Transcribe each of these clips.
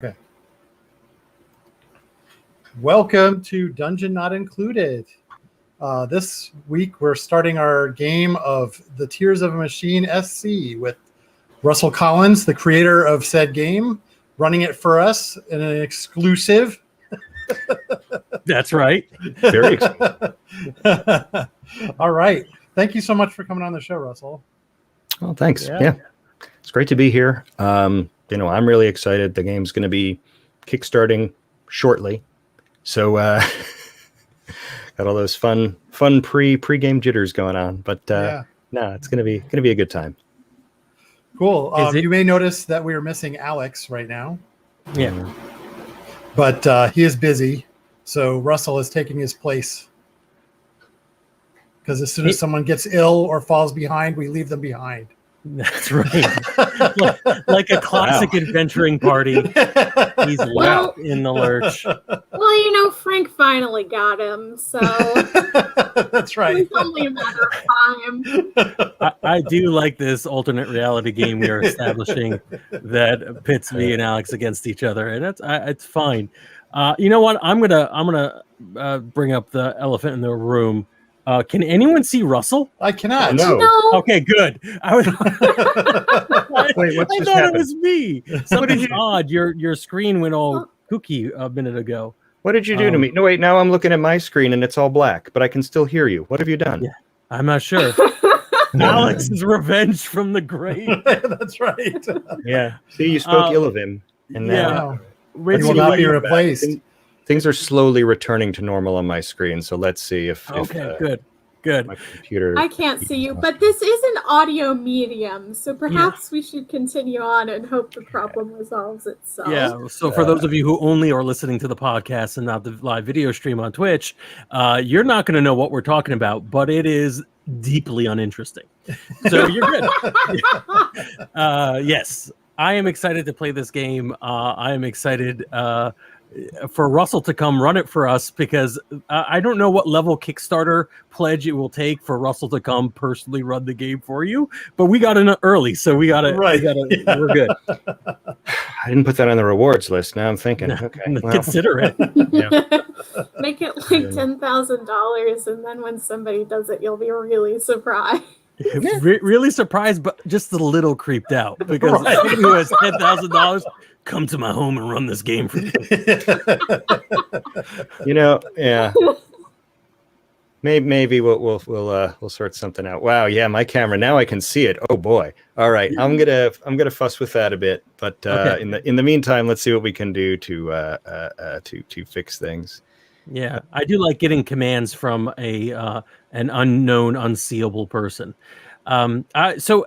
Okay. Welcome to Dungeon Not Included. This week we're starting our game of the Tears of a Machine SC with Russell Collins, the creator of said game, running it for us in an exclusive. That's right. Very exciting. All right. Thank you so much for coming on the show, Russell. Oh, thanks. Yeah. It's great to be here. I'm really excited. The game's going to be kickstarting shortly. So got all those fun pre-game jitters going on, but no, it's going to be a good time. Cool. You may notice that we are missing Alex right now. Yeah. But he is busy, so Russell is taking his place. Because as soon as someone gets ill or falls behind, we leave them behind. That's right. like a classic adventuring party. He's left in the lurch. Well, Frank finally got him, so that's right. It's only a matter of time. I do like this alternate reality game we are establishing that pits me and Alex against each other, and it's fine. You know what? I'm gonna bring up the elephant in the room. Can anyone see Russell? I cannot. No. Okay, good. I Wait, what's thought happened? it was me. Something's odd. Your screen went all kooky a minute ago. What did you do to me? No, wait, now I'm looking at my screen and it's all black, but I can still hear you. What have you done? Yeah, I'm not sure. Alex's revenge from the grave. That's right. Yeah. See, you spoke ill of him. And now He will not be replaced. things are slowly returning to normal on my screen, so let's see if good. My computer. I can't see you, but this is an audio medium, so perhaps we should continue on and hope the problem resolves itself. Yeah, so for those of you who only are listening to the podcast and not the live video stream on Twitch, you're not going to know what we're talking about, but it is deeply uninteresting. So you're good. Yes, I am excited to play this game. I am excited for Russell to come run it for us because I don't know what level Kickstarter pledge it will take for Russell to come personally run the game for you, but we got in early, so we got it. Right. We're good. I didn't put that on the rewards list. Now I'm thinking, okay, well. Consider it. Make it like $10,000, and then when somebody does it, you'll be really surprised. Really surprised, but just a little creeped out because somebody who has $10,000 come to my home and run this game for me. Yeah. Maybe we'll sort something out. Wow, yeah, my camera now I can see it. Oh boy. All right, I'm gonna fuss with that a bit, but in the meantime, let's see what we can do to fix things. Yeah, I do like getting commands from an unknown, unseeable person. So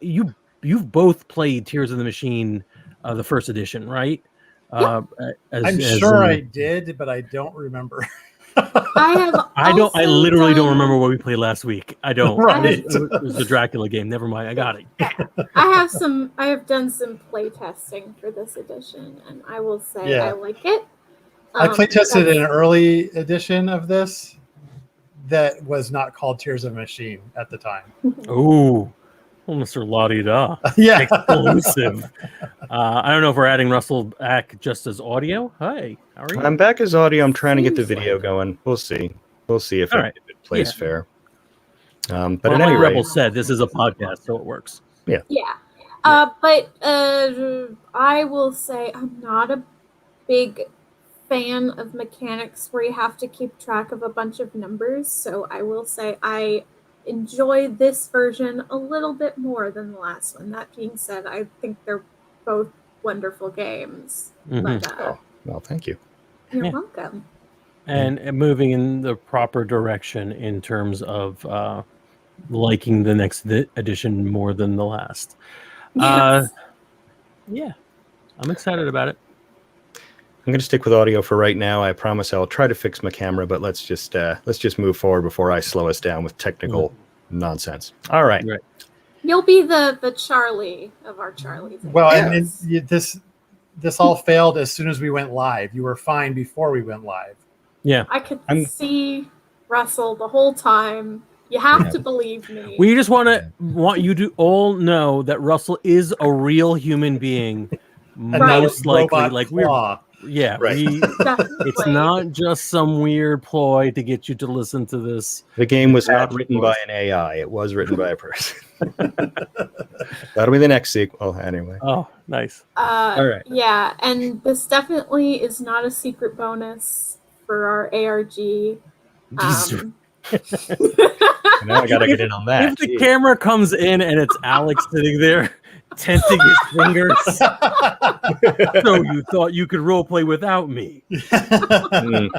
you've both played Tears of the Machine, the first edition, right? Yep. I'm sure I did, but I don't remember. I literally don't remember what we played last week. I don't. Right. It was the Dracula game. Never mind. I got it. I have done some play testing for this edition, and I will say I like it. I play tested an early edition of this that was not called Tears of a Machine at the time. Ooh, well, Mr. La-di-da. Yeah. Exclusive. I don't know if we're adding Russell back just as audio. Hi, how are you? I'm back as audio. I'm trying to get the video going. We'll see. If it plays fair. But well, at any rate, Rebel said this is a podcast, so it works. Yeah. But I will say I'm not a big fan of mechanics where you have to keep track of a bunch of numbers, so I will say I enjoy this version a little bit more than the last one. That being said, I think they're both wonderful games. Mm-hmm. But, well, thank you. You're welcome. And moving in the proper direction in terms of liking the next edition more than the last. Yes. Yeah, I'm excited about it. I'm going to stick with audio for right now. I promise I'll try to fix my camera, but let's just move forward before I slow us down with technical nonsense. All right. You'll be the Charlie of our Charlies. Well, and this all failed as soon as we went live. You were fine before we went live. Yeah. I could see Russell the whole time. You have to believe me. We just want you to all know that Russell is a real human being most likely. robot Like claw. yeah, Right. it's Definitely. not just some weird ploy to get you to listen to this. The game was not Happy written voice. by an AI. It was written by a person. That'll be the next sequel. Anyway. Oh, nice. All right. Yeah, and this definitely is not a secret bonus for our ARG. Now I gotta get in on that. If the camera comes in and it's Alex sitting there tenting his fingers, so you thought you could role play without me? Mm,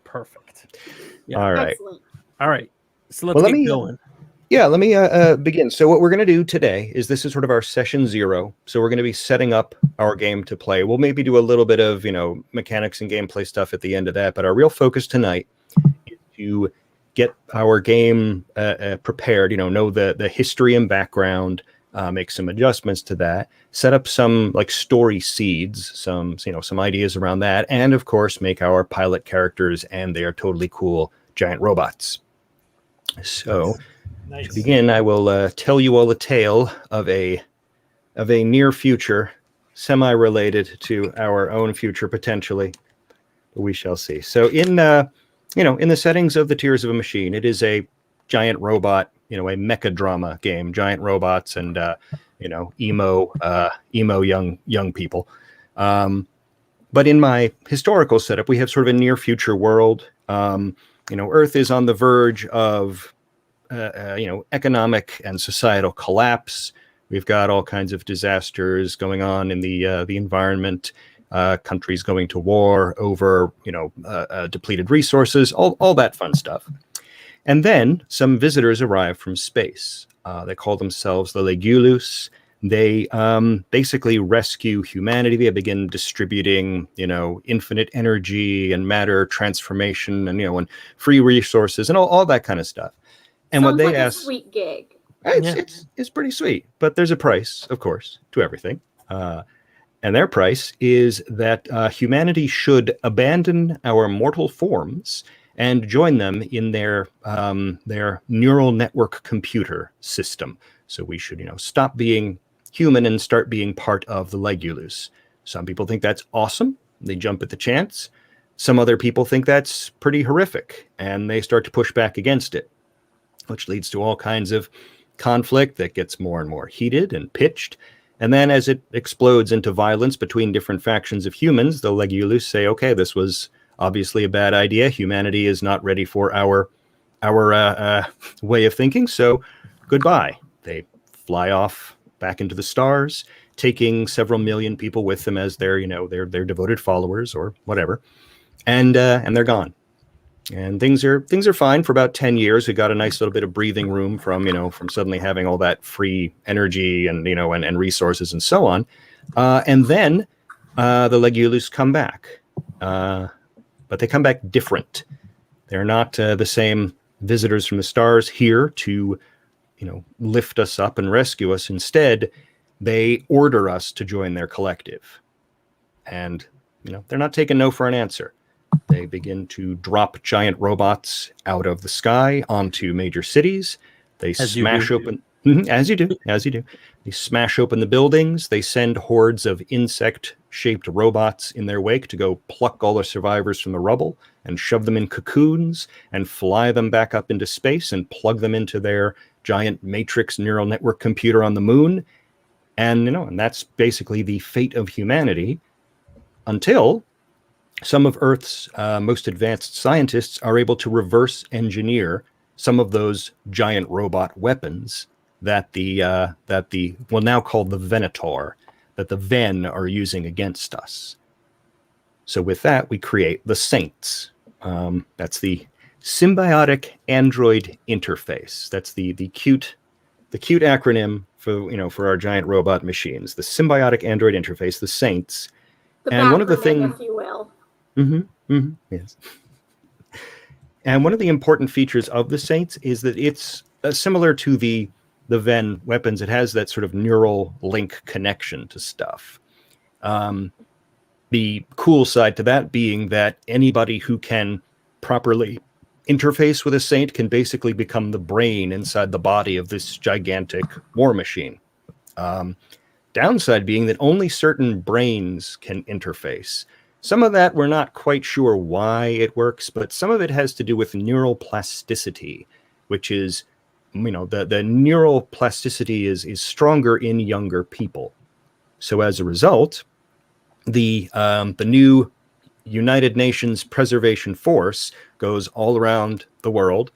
Perfect. Yeah. all right. Excellent. All right. So let's Well, let get me, going. Yeah, let me begin. So what we're going to do today is this is sort of our session 0. So we're going to be setting up our game to play. We'll maybe do a little bit of, mechanics and gameplay stuff at the end of that. But our real focus tonight is to get our game prepared, know the history and background, make some adjustments to that, set up some like story seeds, some ideas around that. And of course, make our pilot characters, and they are totally cool giant robots. So... Nice. To begin, I will tell you all a tale of a near future, semi-related to our own future potentially. We shall see. So in in the settings of the Tears of a Machine, it is a giant robot, a mecha drama game, giant robots and emo young people. But in my historical setup, we have sort of a near future world. Earth is on the verge of economic and societal collapse. We've got all kinds of disasters going on in the environment, countries going to war over, depleted resources, all that fun stuff. And then some visitors arrive from space. They call themselves the Legulus. They basically rescue humanity. They begin distributing, infinite energy and matter transformation and, and free resources and all that kind of stuff. And Sounds what they like ask, a sweet gig. it's pretty sweet, but there's a price, of course, to everything. And their price is that humanity should abandon our mortal forms and join them in their neural network computer system. So we should, stop being human and start being part of the Legulus. Some people think that's awesome. They jump at the chance. Some other people think that's pretty horrific, and they start to push back against it, which leads to all kinds of conflict that gets more and more heated and pitched. And then as it explodes into violence between different factions of humans, the Legulus say, okay, this was obviously a bad idea. Humanity is not ready for our way of thinking, so goodbye. They fly off back into the stars, taking several million people with them as their devoted followers or whatever. And they're gone. And things are fine for about 10 years. We got a nice little bit of breathing room from suddenly having all that free energy and, and resources and so on. And then the Legulus come back. But they come back different. They're not the same visitors from the stars here to, lift us up and rescue us. Instead, they order us to join their collective. And, they're not taking no for an answer. They begin to drop giant robots out of the sky onto major cities. They smash open, as you do. They smash open the buildings. They send hordes of insect-shaped robots in their wake to go pluck all the survivors from the rubble and shove them in cocoons and fly them back up into space and plug them into their giant matrix neural network computer on the moon. And, and that's basically the fate of humanity until some of Earth's most advanced scientists are able to reverse engineer some of those giant robot weapons that well now called the Venator, that the Ven are using against us. So with that, we create the Saints. That's the symbiotic android interface. That's the cute acronym for our giant robot machines. The symbiotic android interface, the Saints. And one of the things, if you will. Yes. And one of the important features of the Saints is that it's similar to the Ven weapons. It has that sort of neural link connection to stuff. The cool side to that being that anybody who can properly interface with a Saint can basically become the brain inside the body of this gigantic war machine. downside being that only certain brains can interface. Some of that we're not quite sure why it works, but some of it has to do with neural plasticity, which is, the neural plasticity is stronger in younger people. So as a result, the new United Nations Preservation Force goes all around the world,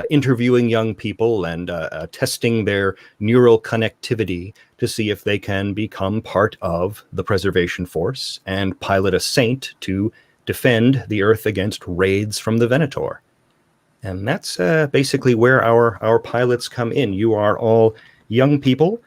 interviewing young people and testing their neural connectivity to see if they can become part of the preservation force and pilot a saint to defend the Earth against raids from the Venator. And that's basically where our pilots come in. You are all young people,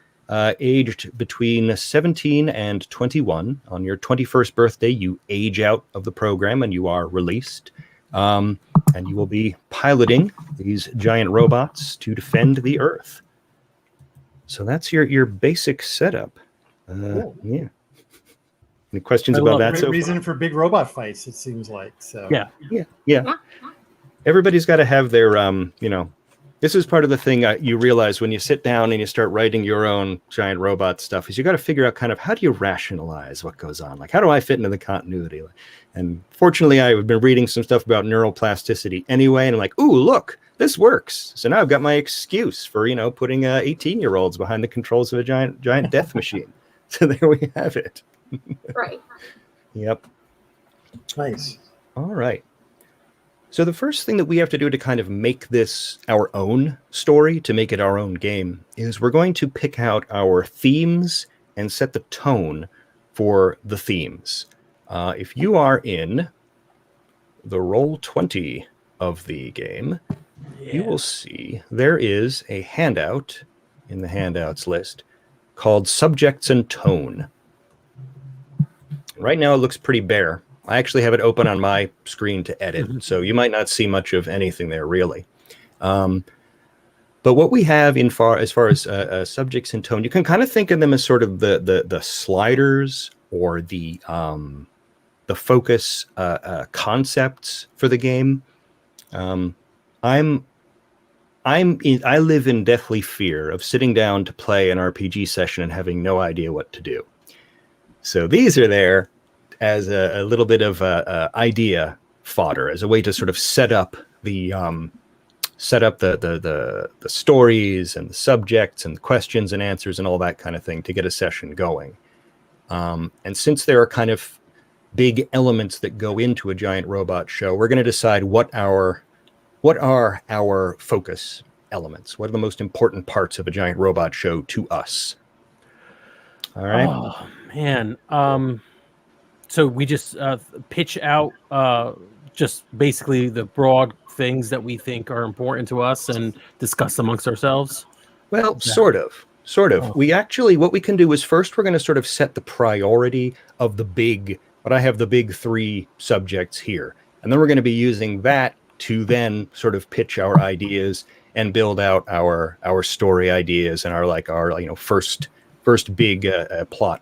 aged between 17 and 21. On your 21st birthday, you age out of the program and you are released. And you will be piloting these giant robots to defend the Earth. So that's your basic setup. Cool. Yeah. Any questions about that? Great reason for big robot fights, it seems like. So Yeah. Everybody's got to have their, this is part of the thing you realize when you sit down and you start writing your own giant robot stuff is you got to figure out kind of how do you rationalize what goes on? Like, how do I fit into the continuity? And fortunately, I've been reading some stuff about neural plasticity anyway, and I'm like, ooh, look, this works. So now I've got my excuse for, putting 18-year-olds behind the controls of a giant death machine. So there we have it. Right. Yep. Nice. All right. So the first thing that we have to do to kind of make this our own story, to make it our own game, is we're going to pick out our themes and set the tone for the themes. If you are in the Roll20 of the game, you will see there is a handout in the handouts list called Subjects and Tone. Right now it looks pretty bare. I actually have it open on my screen to edit, so you might not see much of anything there, really. But what we have as far as subjects and tone, you can kind of think of them as sort of the sliders or the focus concepts for the game. I live in deathly fear of sitting down to play an RPG session and having no idea what to do. So these are there as a little bit of idea fodder, as a way to sort of set up the stories and the subjects and the questions and answers and all that kind of thing to get a session going. And since there are kind of big elements that go into a giant robot show, we're going to decide what are our focus elements. What are the most important parts of a giant robot show to us? All right. Oh man. So we just pitch out just basically the broad things that we think are important to us and discuss amongst ourselves? Well, sort of. Oh. We actually, what we can do is first we're going to sort of set the priority of what I have the big three subjects here. And then we're going to be using that to then sort of pitch our ideas and build out our story ideas and our first big plot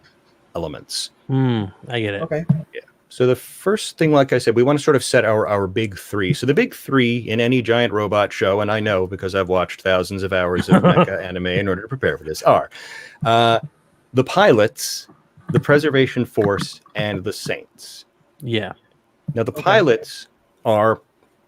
elements. I get it. Okay. Yeah. So the first thing, like I said, we want to sort of set our big three. So the big three in any giant robot show, and I know because I've watched thousands of hours of mecha anime in order to prepare for this, are the pilots, the preservation force, and the saints. Yeah. Now the pilots are,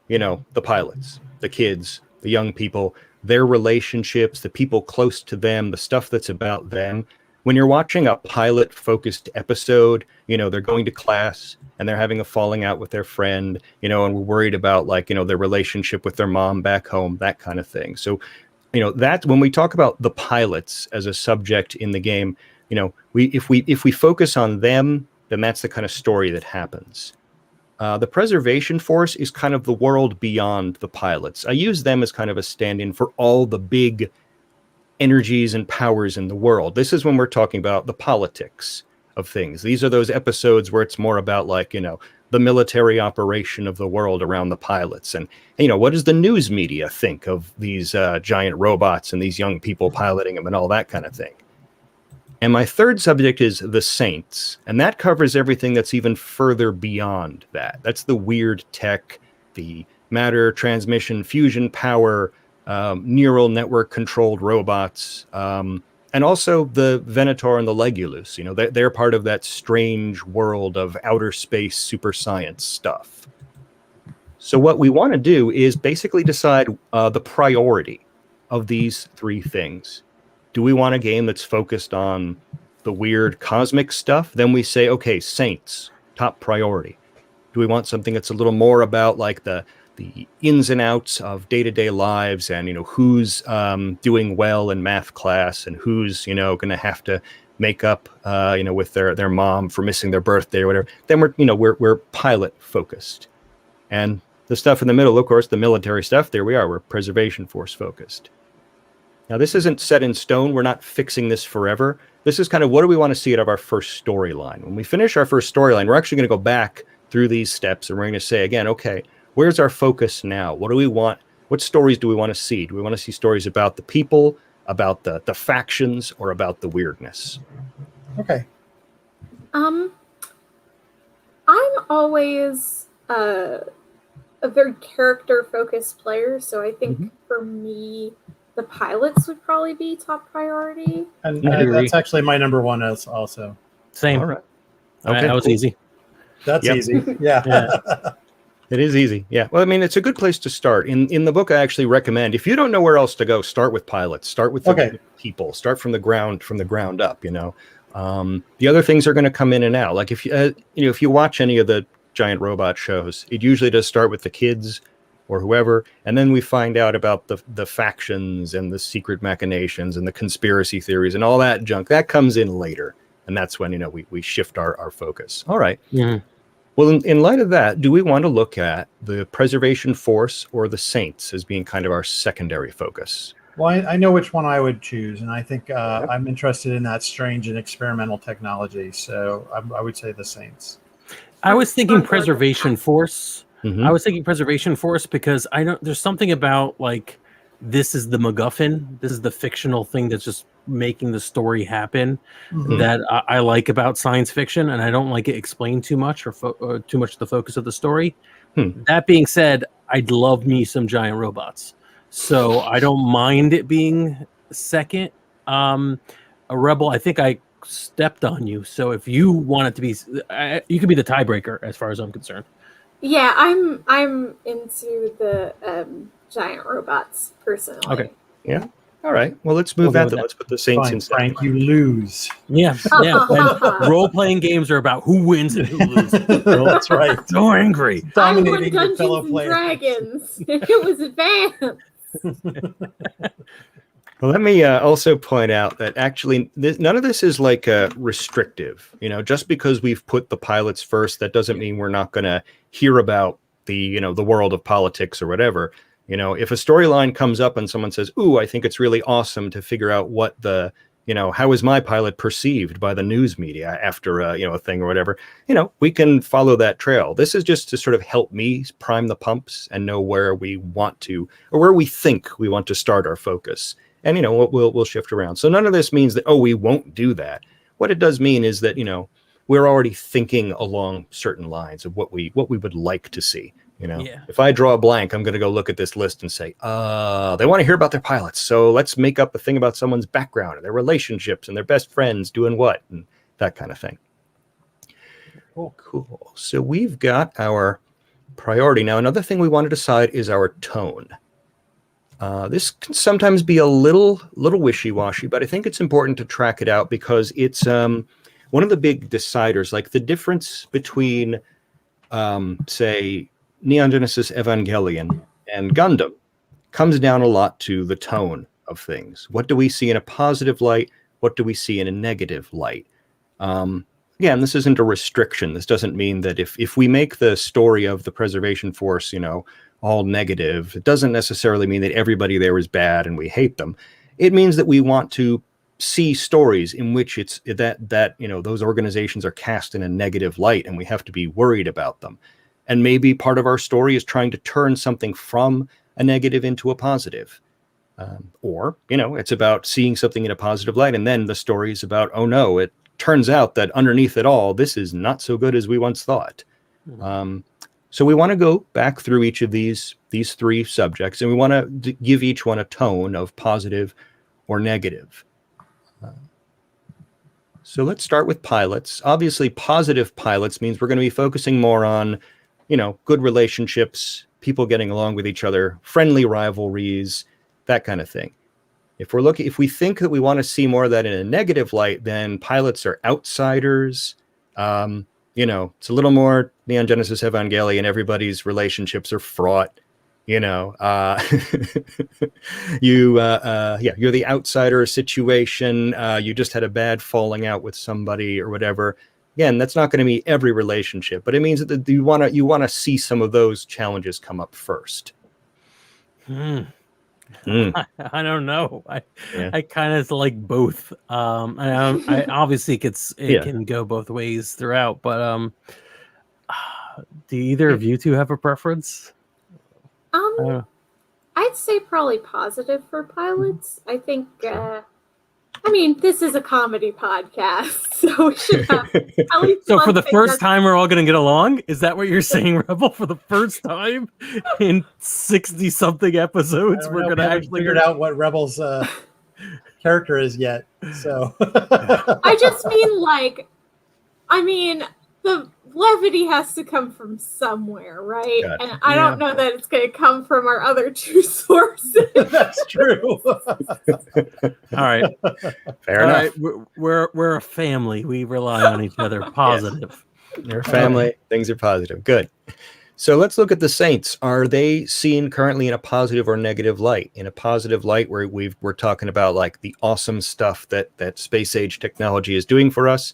the pilots, the kids, the young people, their relationships, the people close to them, the stuff that's about them. When you're watching a pilot-focused episode, they're going to class and they're having a falling out with their friend, and we're worried about their relationship with their mom back home, that kind of thing. So, that when we talk about the pilots as a subject in the game, if we focus on them, then that's the kind of story that happens. The preservation force is kind of the world beyond the pilots. I use them as kind of a stand-in for all the big energies and powers in the world. This is when we're talking about the politics of things. These are those episodes where it's more about the military operation of the world around the pilots. And what does the news media think of these giant robots and these young people piloting them and all that kind of thing. And my third subject is the saints. And that covers everything that's even further beyond that. That's the weird tech, the matter transmission, fusion power, neural network controlled robots, And also the Venator and the Legulus, they're part of that strange world of outer space super science stuff. So what we want to do is basically decide the priority of these three things. Do we want a game that's focused on the weird cosmic stuff? Then we say, okay, Saints, top priority. Do we want something that's a little more about like the ins and outs of day-to-day lives and, who's doing well in math class and who's, going to have to make up, with their mom for missing their birthday or whatever? Then we're pilot focused. And the stuff in the middle, of course, the military stuff, there we are. We're preservation force focused. Now, this isn't set in stone. We're not fixing this forever. This is kind of what do we want to see out of our first storyline. When we finish our first storyline, we're actually going to go back through these steps and we're going to say again, okay, where's our focus now? What do we want? What stories do we want to see? Do we want to see stories about the people, about the factions, or about the weirdness? Okay. I'm always a very character-focused player, so I think for me, the pilots would probably be top priority. And that's actually my number one also. Same. All right. Okay, that was easy. That's easy. Yeah. It is easy. Yeah. Well, I mean, it's a good place to start. In the book, I actually recommend, if you don't know where else to go, start with pilots. Start with the people. Start from the ground up, The other things are going to come in and out. Like if you watch any of the giant robot shows, it usually does start with the kids or whoever, and then we find out about the factions and the secret machinations and the conspiracy theories and all that junk. That comes in later, and that's when we shift our focus. All right. Mm-hmm. Well, in light of that, do we want to look at the preservation force or the Saints as being kind of our secondary focus? Well, I know which one I would choose, and I think I'm interested in that strange and experimental technology, so I would say the Saints. I was thinking preservation force. I was thinking preservation force because there's something about like this is the MacGuffin. This is the fictional thing that's just making the story happen that I like about science fiction, and I don't like it explained too much or too much the focus of the story. That being said, I'd love me some giant robots, so I don't mind it being second. A Rebel, I think I stepped on you, so if you want it to be, you could be the tiebreaker as far as I'm concerned. Yeah, I'm into the giant robots personally. Okay. Yeah. All right. Well, let's move that. Let's put the Saints in. Frank, you lose. Yeah. And role-playing games are about who wins and who loses. That's right. So angry. Dominating I won your fellow Dungeons and players. Dragons. It was advanced. Well, let me also point out that actually none of this is like restrictive. Just because we've put the pilots first, that doesn't mean we're not going to hear about the world of politics or whatever. If a storyline comes up and someone says, "Ooh, I think it's really awesome to figure out what how is my pilot perceived by the news media after a thing or whatever," we can follow that trail. This is just to sort of help me prime the pumps and know where we want to, or where we think we want to start our focus. And, we'll shift around. So none of this means that, we won't do that. What it does mean is that, we're already thinking along certain lines of what we would like to see. If I draw a blank, I'm going to go look at this list and say, they want to hear about their pilots. So let's make up a thing about someone's background and their relationships and their best friends doing what and that kind of thing. Cool. So we've got our priority. Now, another thing we want to decide is our tone. This can sometimes be a little wishy-washy, but I think it's important to track it out because it's one of the big deciders, like the difference between, say, Neon Genesis Evangelion and Gundam comes down a lot to the tone of things. What do we see in a positive light? What do we see in a negative light? Again, this isn't a restriction. This doesn't mean that if we make the story of the preservation force, all negative, it doesn't necessarily mean that everybody there is bad and we hate them. It means that we want to see stories in which it's that those organizations are cast in a negative light and we have to be worried about them. And maybe part of our story is trying to turn something from a negative into a positive. Or it's about seeing something in a positive light, and then the story is about, oh no, it turns out that underneath it all, this is not so good as we once thought. So we want to go back through each of these three subjects, and we want to give each one a tone of positive or negative. So let's start with pilots. Obviously, positive pilots means we're going to be focusing more on, good relationships, people getting along with each other, friendly rivalries, that kind of thing. If we think that we want to see more of that in a negative light, then pilots are outsiders. It's a little more Neon Genesis Evangelion. Everybody's relationships are fraught. You're the outsider situation. You just had a bad falling out with somebody or whatever. Again, that's not going to be every relationship, but it means that you want to see some of those challenges come up first. I don't know. I kind of like both. I obviously it can go both ways throughout, but do either of you two have a preference? I'd say probably positive for pilots. I think. This is a comedy podcast, so we should have at least. So for the first time, we're all going to get along. Is that what you're saying, Rebel? For the first time in 60-something episodes, we're going to actually figured out what Rebel's character is yet. So I just mean, the levity has to come from somewhere, right? Gotcha. And I don't know that it's going to come from our other two sources. That's true. All right. Fair enough. Right. We're a family. We rely on each other. Positive. You're a family. Things are positive. Good. So let's look at the Saints. Are they seen currently in a positive or negative light? In a positive light, where we're talking about like the awesome stuff that space age technology is doing for us.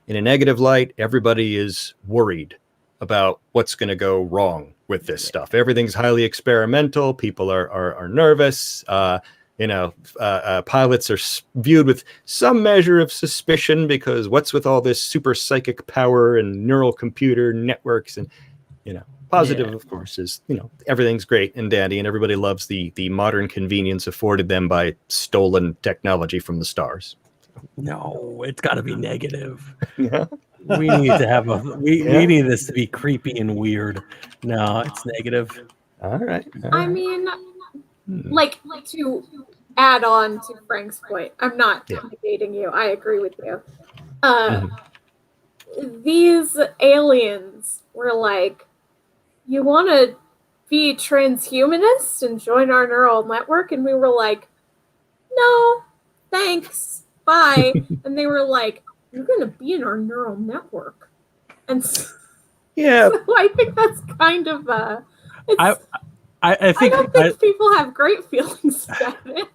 In a negative light, everybody is worried about what's going to go wrong with this stuff. Everything's highly experimental. People are nervous. Pilots are viewed with some measure of suspicion because what's with all this super psychic power and neural computer networks and, positive, of course, is, everything's great and dandy and everybody loves the modern convenience afforded them by stolen technology from the stars. No, it's got to be negative. Yeah. We need to have we need this to be creepy and weird. No, it's negative. All right. I mean, like to add on to Frank's point, I'm not debating you. I agree with you. These aliens were like, you want to be transhumanist and join our neural network? And we were like, no, thanks. Bye. And they were like, you're going to be in our neural network. And so I think that's kind of I don't think people have great feelings about it.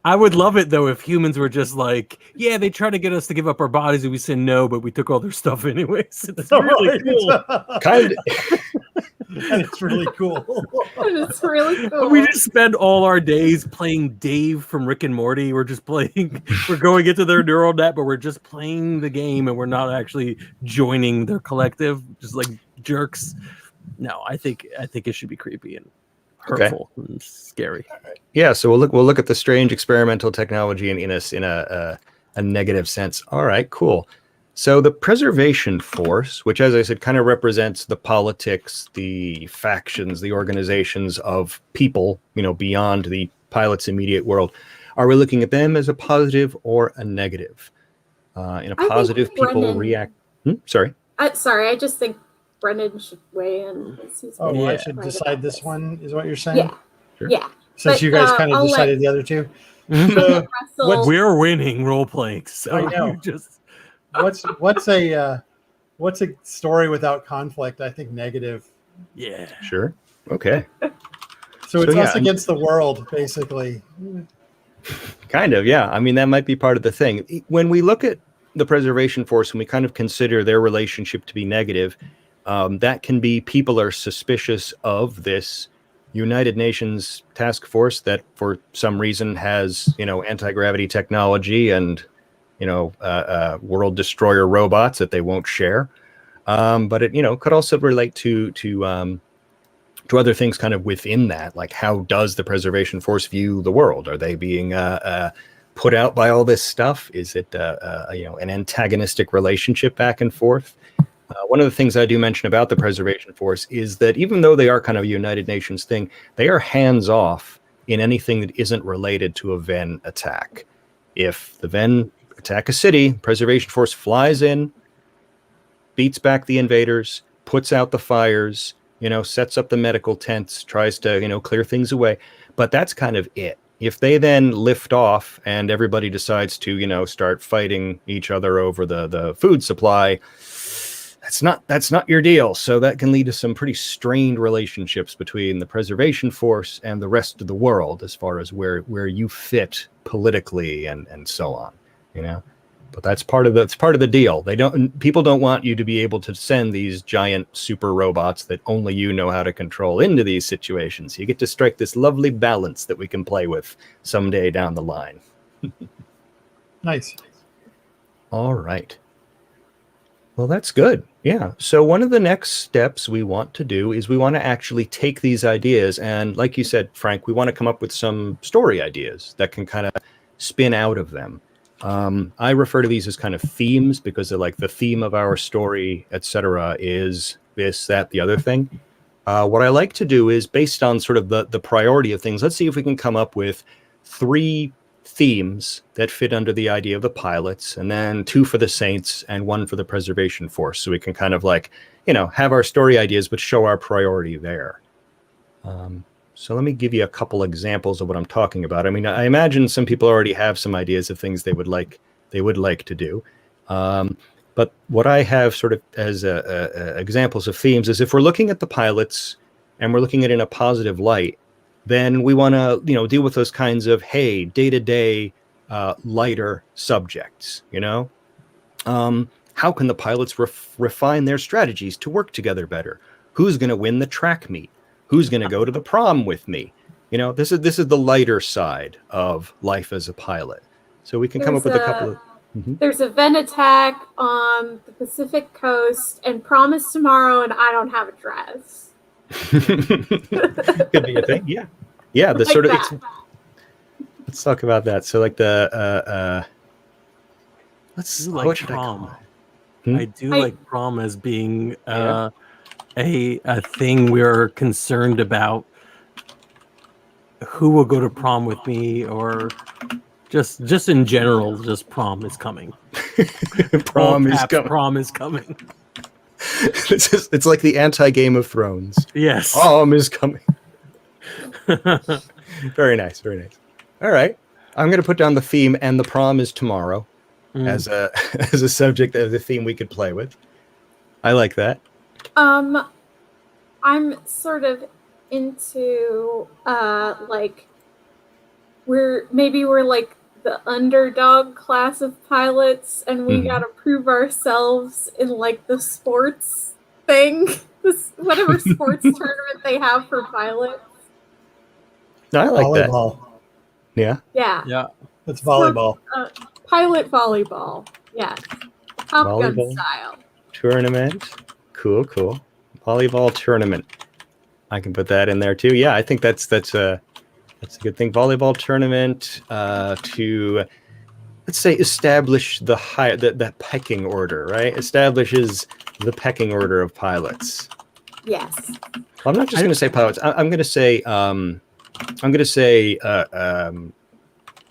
I would love it though if humans were just like, they try to get us to give up our bodies and we said no, but we took all their stuff anyways. It's really cool. Kind of. And it's really cool. It's really cool. We just spend all our days playing Dave from Rick and Morty. We're going into their neural net, but we're just playing the game and we're not actually joining their collective, just like jerks. No, I think it should be creepy and hurtful and scary. Yeah, so we'll look at the strange experimental technology in a negative sense. All right, cool. So the preservation force, which, as I said, kind of represents the politics, the factions, the organizations of people, beyond the pilot's immediate world. Are we looking at them as a positive or a negative? In a positive, people react. Sorry. Sorry, I just think Brendan should weigh in. I should decide this one, is what you're saying? Yeah. Sure. Yeah. Since you guys kind of decided the other two. So we're winning role playing. So I know. What's a story without conflict? I think negative. Yeah. Sure. Okay. So it's us against the world, basically. Kind of, yeah. I mean, that might be part of the thing. When we look at the preservation force and we kind of consider their relationship to be negative, that can be people are suspicious of this United Nations task force that for some reason has, anti-gravity technology and world destroyer robots that they won't share. But it, could also relate to other things kind of within that. Like, how does the preservation force view the world? Are they being put out by all this stuff? Is it, an antagonistic relationship back and forth? One of the things I do mention about the preservation force is that even though they are kind of a United Nations thing, they are hands off in anything that isn't related to a Ven attack. If the Ven attack a city. Preservation Force flies in, beats back the invaders, puts out the fires, sets up the medical tents, tries to, clear things away. But that's kind of it. If they then lift off and everybody decides to, start fighting each other over the food supply, that's not your deal. So that can lead to some pretty strained relationships between the Preservation Force and the rest of the world as far as where you fit politically and so on, But that's part of the deal. People don't want you to be able to send these giant super robots that only you know how to control into these situations. You get to strike this lovely balance that we can play with someday down the line. Nice. All right. Well, that's good. Yeah. So one of the next steps we want to do is we want to actually take these ideas and, like you said, Frank, we want to come up with some story ideas that can kind of spin out of them. I refer to these as kind of themes because they're like the theme of our story, etc., is this, that, the other thing. What I like to do is, based on sort of the priority of things, let's see if we can come up with 3 themes that fit under the idea of the pilots, and then 2 for the Saints and 1 for the Preservation Force. So we can kind of have our story ideas, but show our priority there. So let me give you a couple examples of what I'm talking about. I mean, I imagine some people already have some ideas of things they would like to do. But what I have sort of as examples of themes is, if we're looking at the pilots and we're looking at it in a positive light, then we want to, deal with those kinds of, day-to-day, lighter subjects, How can the pilots refine their strategies to work together better? Who's going to win the track meet? Who's going to go to the prom with me? This is the lighter side of life as a pilot. So we can come up with a couple of... Mm-hmm. There's a Ven attack on the Pacific coast, and prom is tomorrow, and I don't have a dress. Could be a thing. Yeah. The sort of let's talk about that. So like the let's like prom. I do like prom as being a thing we're concerned about. Who will go to prom with me, or just in general, just prom is coming. Prom is coming. It's like the anti-Game of Thrones. Yes. Prom is coming. Very nice. Very nice. All right. I'm going to put down the theme, and the prom is tomorrow as a subject, as a theme we could play with. I like that. I'm sort of into we're like the underdog class of pilots, and we gotta prove ourselves in like the sports thing, whatever sports tournament they have for pilots. No, I like volleyball. That. Yeah. It's volleyball. Pilot volleyball. Yeah. Top Volleyball Gun style. Tournament. Cool. Volleyball tournament. I can put that in there too. Yeah, I think that's a good thing. Volleyball tournament to, let's say, establish the pecking order, right? Establishes the pecking order of pilots. Yes. Well, I'm not just going to say pilots. I'm going to say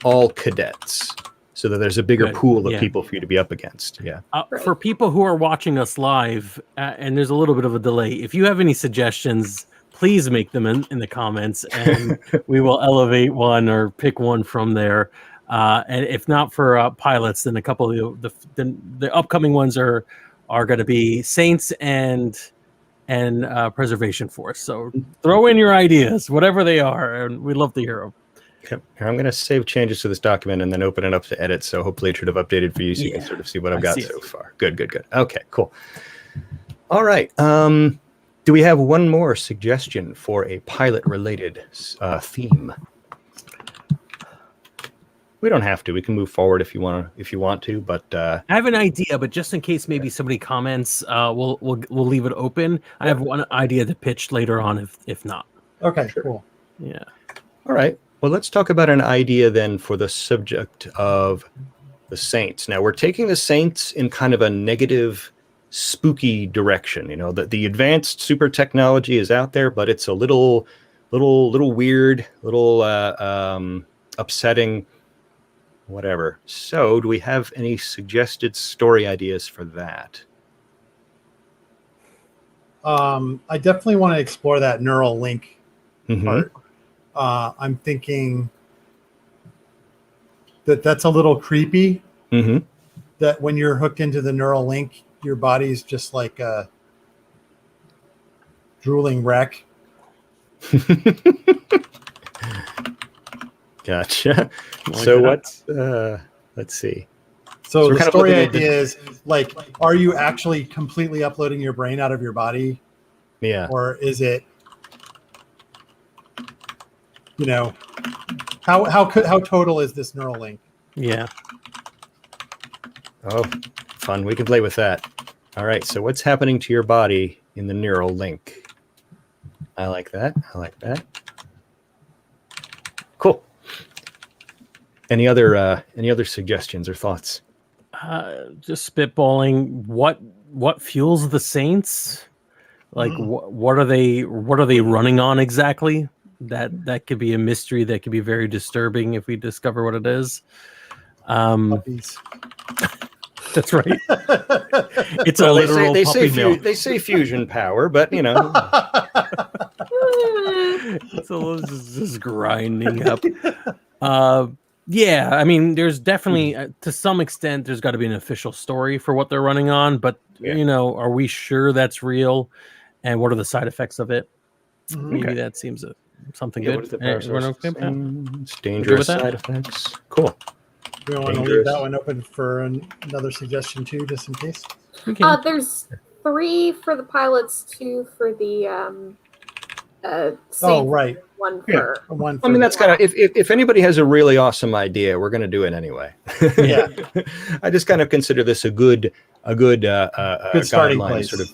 all cadets, so that there's a bigger pool of people for you to be up against. Yeah. For people who are watching us live, and there's a little bit of a delay, if you have any suggestions, please make them in the comments, and we will elevate one or pick one from there. And if not for pilots, then a couple of the upcoming ones are going to be Saints and Preservation Force. So throw in your ideas, whatever they are, and we'd love to hear them. Yep. I'm going to save changes to this document and then open it up to edit. So hopefully it should have updated for you, so you can sort of see what I've got so far. Good. Okay, cool. All right. Do we have one more suggestion for a pilot-related theme? We don't have to. We can move forward if you want to. But I have an idea, but just in case maybe somebody comments, we'll leave it open. I have one idea to pitch later on, if not. Okay, cool. Yeah. All right. Well, let's talk about an idea then for the subject of the Saints. Now, we're taking the Saints in kind of a negative, spooky direction. The advanced super technology is out there, but it's a little weird, little upsetting. whatever. So do we have any suggested story ideas for that? I definitely want to explore that neural link Mhm. part. I'm thinking that's a little creepy. Mhm. That when you're hooked into the neural link, your body's just like a drooling wreck. Gotcha. Like So that. what's let's see. So we're the kind of story looking at idea is like, are you actually completely uploading your brain out of your body, Yeah. or is it, how total is this neural link? Yeah. Oh, fun. We can play with that. All right. So what's happening to your body in the neural link? I like that. I like that. Cool. Any other suggestions or thoughts? Just spitballing. What fuels the saints? Like what are they running on exactly? That could be a mystery. That could be very disturbing if we discover what it is. Puppies. That's right. It's a Well, literal they puppy mill. they say fusion power, but So it's just grinding up. Yeah, I mean, there's definitely to some extent there's got to be an official story for what they're running on, but are we sure that's real? And what are the side effects of it? Maybe that seems something good. What is the power source? It's dangerous side effects. Cool. We want to leave that one open for another suggestion too, just in case. There's 3 for the pilots, 2 for the right. One for one. I mean, that's kind of if anybody has a really awesome idea, we're going to do it anyway. Yeah. I just kind of consider this a good starting guideline, place. sort of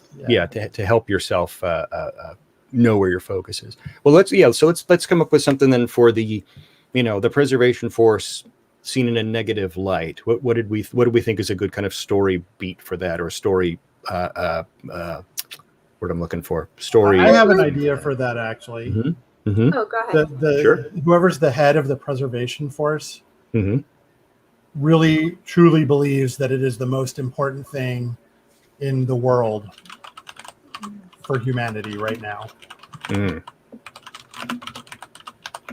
to help yourself know where your focus is. Well, let's come up with something then for the the preservation force seen in a negative light. What did we think is a good kind of story beat for that, or story what I'm looking for? Story. I have an idea for that actually. Mm-hmm. Mm-hmm. Oh, go ahead. Sure. Whoever's the head of the preservation force Mm-hmm. really truly believes that it is the most important thing in the world for humanity right now. Mm.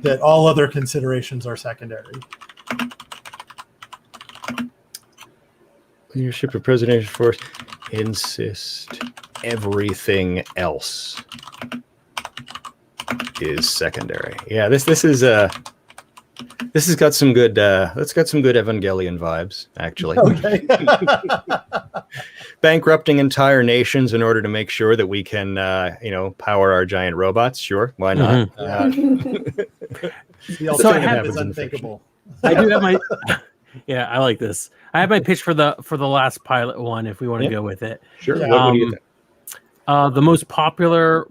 That all other considerations are secondary. Leadership of presidential force insist everything else is secondary. Yeah, this has got some good Evangelion vibes, actually. Okay. Bankrupting entire nations in order to make sure that we can power our giant robots. Sure, why not? The So alternative is unthinkable. I do have my yeah, I like this. I have my pitch for the last pilot one if we want to go with it. Sure. Yeah. What do you think? The most popular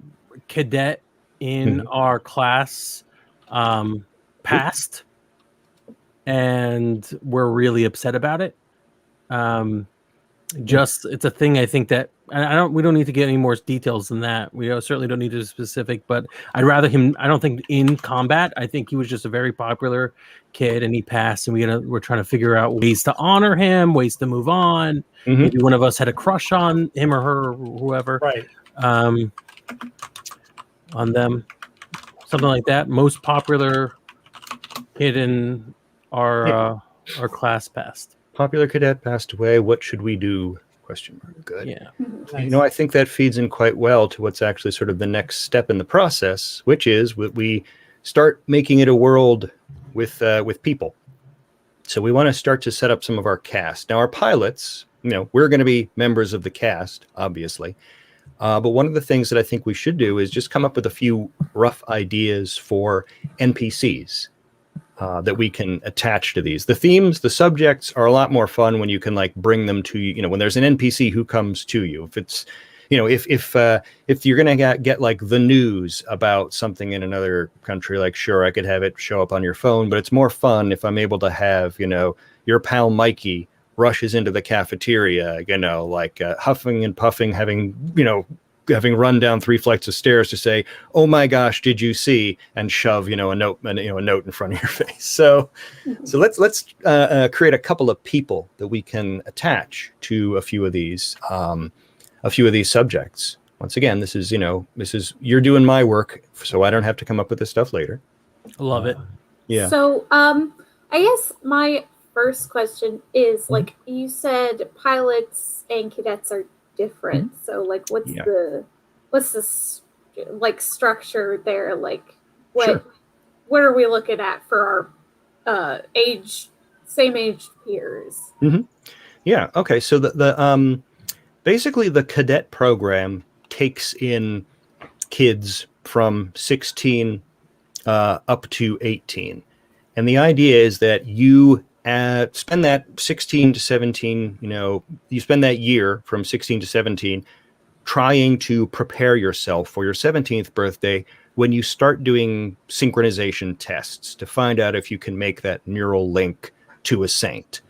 cadet in our class passed, and we're really upset about it. It's a thing. I think that we don't need to get any more details than that. We certainly don't need to be specific, but I'd rather him. I don't think in combat. I think he was just a very popular kid, and he passed. And we're trying to figure out ways to honor him, ways to move on. Maybe one of us had a crush on him or her, or whoever. Right. On them, something like that. Most popular kid in our class passed. Popular cadet passed away. What should we do? Question mark. Good. Yeah. Nice. I think that feeds in quite well to what's actually sort of the next step in the process, which is we start making it a world with people. So we want to start to set up some of our cast. Now, our pilots, we're going to be members of the cast, obviously. But one of the things that I think we should do is just come up with a few rough ideas for NPCs that we can attach to these. The themes, the subjects are a lot more fun when you can bring them to when there's an NPC who comes to you. If it's if you're gonna get the news about something in another country, sure, I could have it show up on your phone, but it's more fun if I'm able to have your pal Mikey rushes into the cafeteria, huffing and puffing, having having run down 3 flights of stairs to say, "Oh my gosh, did you see?" and shove a note in front of your face. So let's create a couple of people that we can attach to a few of these subjects. Once again, this is you're doing my work, so I don't have to come up with this stuff later. I love it. Yeah. So, I guess my first question is, like, you said pilots and cadets are different. So, like, what's the structure there? Like, what are we looking at for our same age peers? Yeah. Okay. So the basically the cadet program takes in kids from 16 up to 18. And the idea is that you spend that 16 to 17, you spend that year from 16 to 17 trying to prepare yourself for your 17th birthday when you start doing synchronization tests to find out if you can make that neural link to a saint.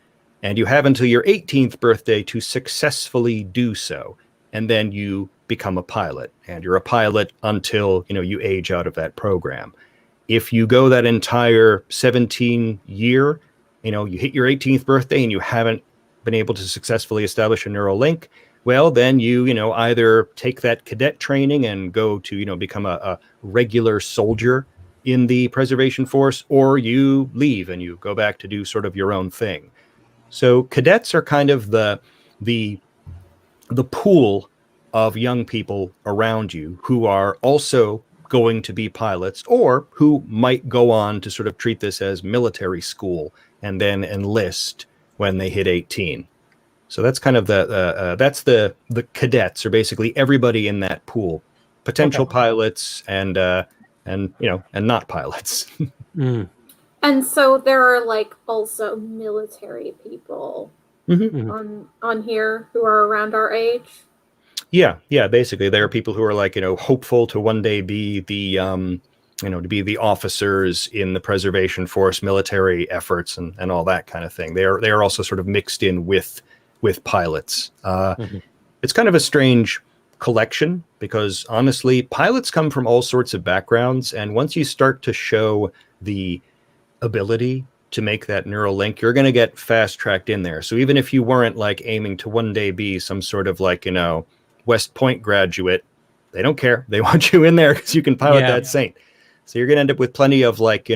And you have until your 18th birthday to successfully do so. And then you become a pilot. And you're a pilot until, you age out of that program. If you go that entire 17 year, you hit your 18th birthday and you haven't been able to successfully establish a neural link, well, then you either take that cadet training and go to, become a regular soldier in the preservation force, or you leave and you go back to do sort of your own thing. So cadets are kind of the pool of young people around you who are also going to be pilots, or who might go on to sort of treat this as military school and then enlist when they hit 18. So that's kind of the cadets are basically everybody in that pool, potential pilots and not pilots. And so there are like also military people on here who are around our age. Yeah. Basically, there are people who are like, hopeful to one day be the, to be the officers in the preservation force, military efforts, and all that kind of thing. They are also sort of mixed in with pilots. It's kind of a strange collection because honestly, pilots come from all sorts of backgrounds, and once you start to show the ability to make that neural link, you're going to get fast tracked in there. So even if you weren't like aiming to one day be some sort of like West Point graduate, they don't care. They want you in there because you can pilot that saint. So you're going to end up with plenty of like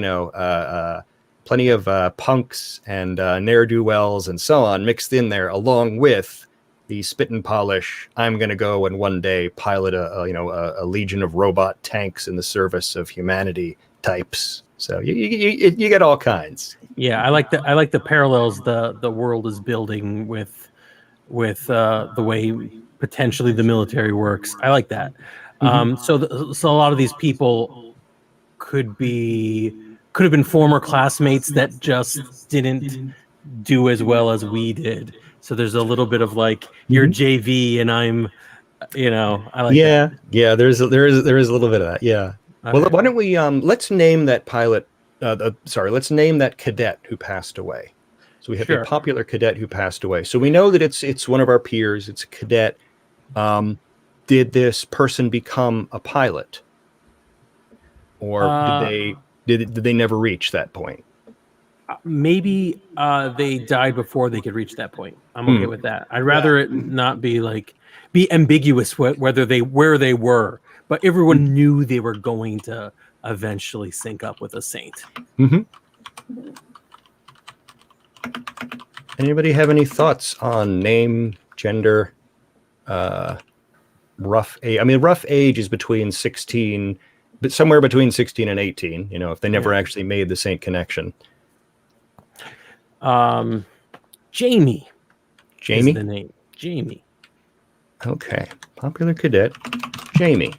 punks and ne'er-do-wells and so on mixed in there, along with the spit and polish. I'm going to go and one day pilot a legion of robot tanks in the service of humanity types. So you get all kinds. Yeah, I like the parallels the world is building with the way potentially the military works. I like that. So a lot of these people could have been former classmates that just didn't do as well as we did. So there's a little bit of like you're JV and I'm, I like that. Yeah. There is a little bit of that. Yeah. Okay. Well, why don't we let's name that pilot. Let's name that cadet who passed away. So we have a popular cadet who passed away. So we know that it's one of our peers. It's a cadet. Did this person become a pilot, or did they never reach that point? Maybe they died before they could reach that point. I'm okay with that. I'd rather it not be ambiguous where they were, but everyone knew they were going to eventually sync up with a saint. Anybody have any thoughts on name, gender, rough age? I mean, rough age is between 16, but somewhere between 16 and 18. If they never actually made the saint connection. Jamie is the name. Jamie. Okay. Popular cadet Jamie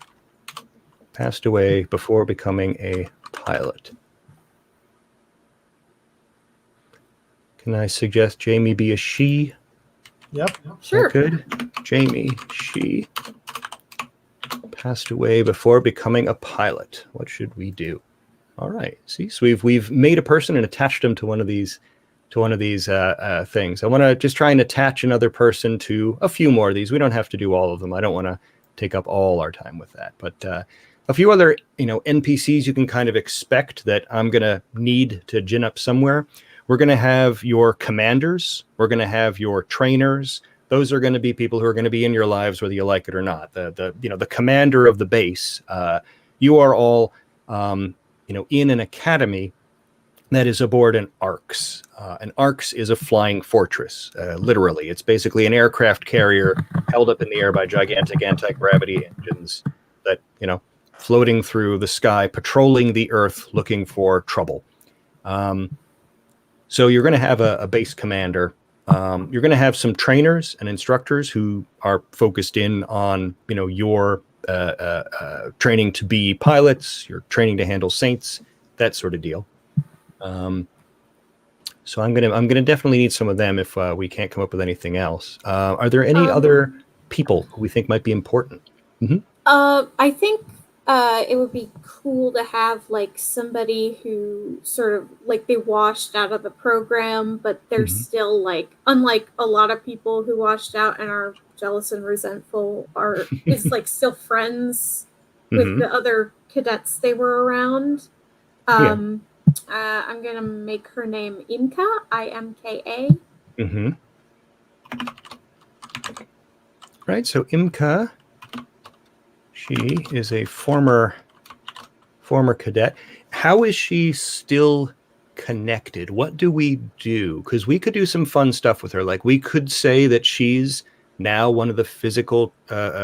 passed away before becoming a pilot. Can I suggest Jamie be a she? Yep. Sure. Good. Jamie, she passed away before becoming a pilot. What should we do? All right. See, so we've made a person and attached them to one of these things. I want to just try and attach another person to a few more of these. We don't have to do all of them. I don't want to take up all our time with that. But a few other, NPCs you can kind of expect that I'm going to need to gin up somewhere. We're going to have your commanders. We're going to have your trainers. Those are going to be people who are going to be in your lives, whether you like it or not. The commander of the base. You are all, in an academy that is aboard an ARX. An ARX is a flying fortress, literally. It's basically an aircraft carrier held up in the air by gigantic anti-gravity engines that, floating through the sky, patrolling the Earth, looking for trouble. So you're going to have a base commander. You're going to have some trainers and instructors who are focused in on, your training to be pilots, your training to handle saints, that sort of deal. So I'm gonna definitely need some of them if we can't come up with anything else. Are there any other people who we think might be important? Mm-hmm. I think it would be cool to have like somebody who sort of like they washed out of the program, but they're still like, unlike a lot of people who washed out and are jealous and resentful, is like still friends with the other cadets they were around. I'm gonna make her name Imka, Imka. Mm-hmm. Right. So Imka. She is a former cadet. How is she still connected? What do we do? Because we could do some fun stuff with her. Like we could say that she's now one of the physical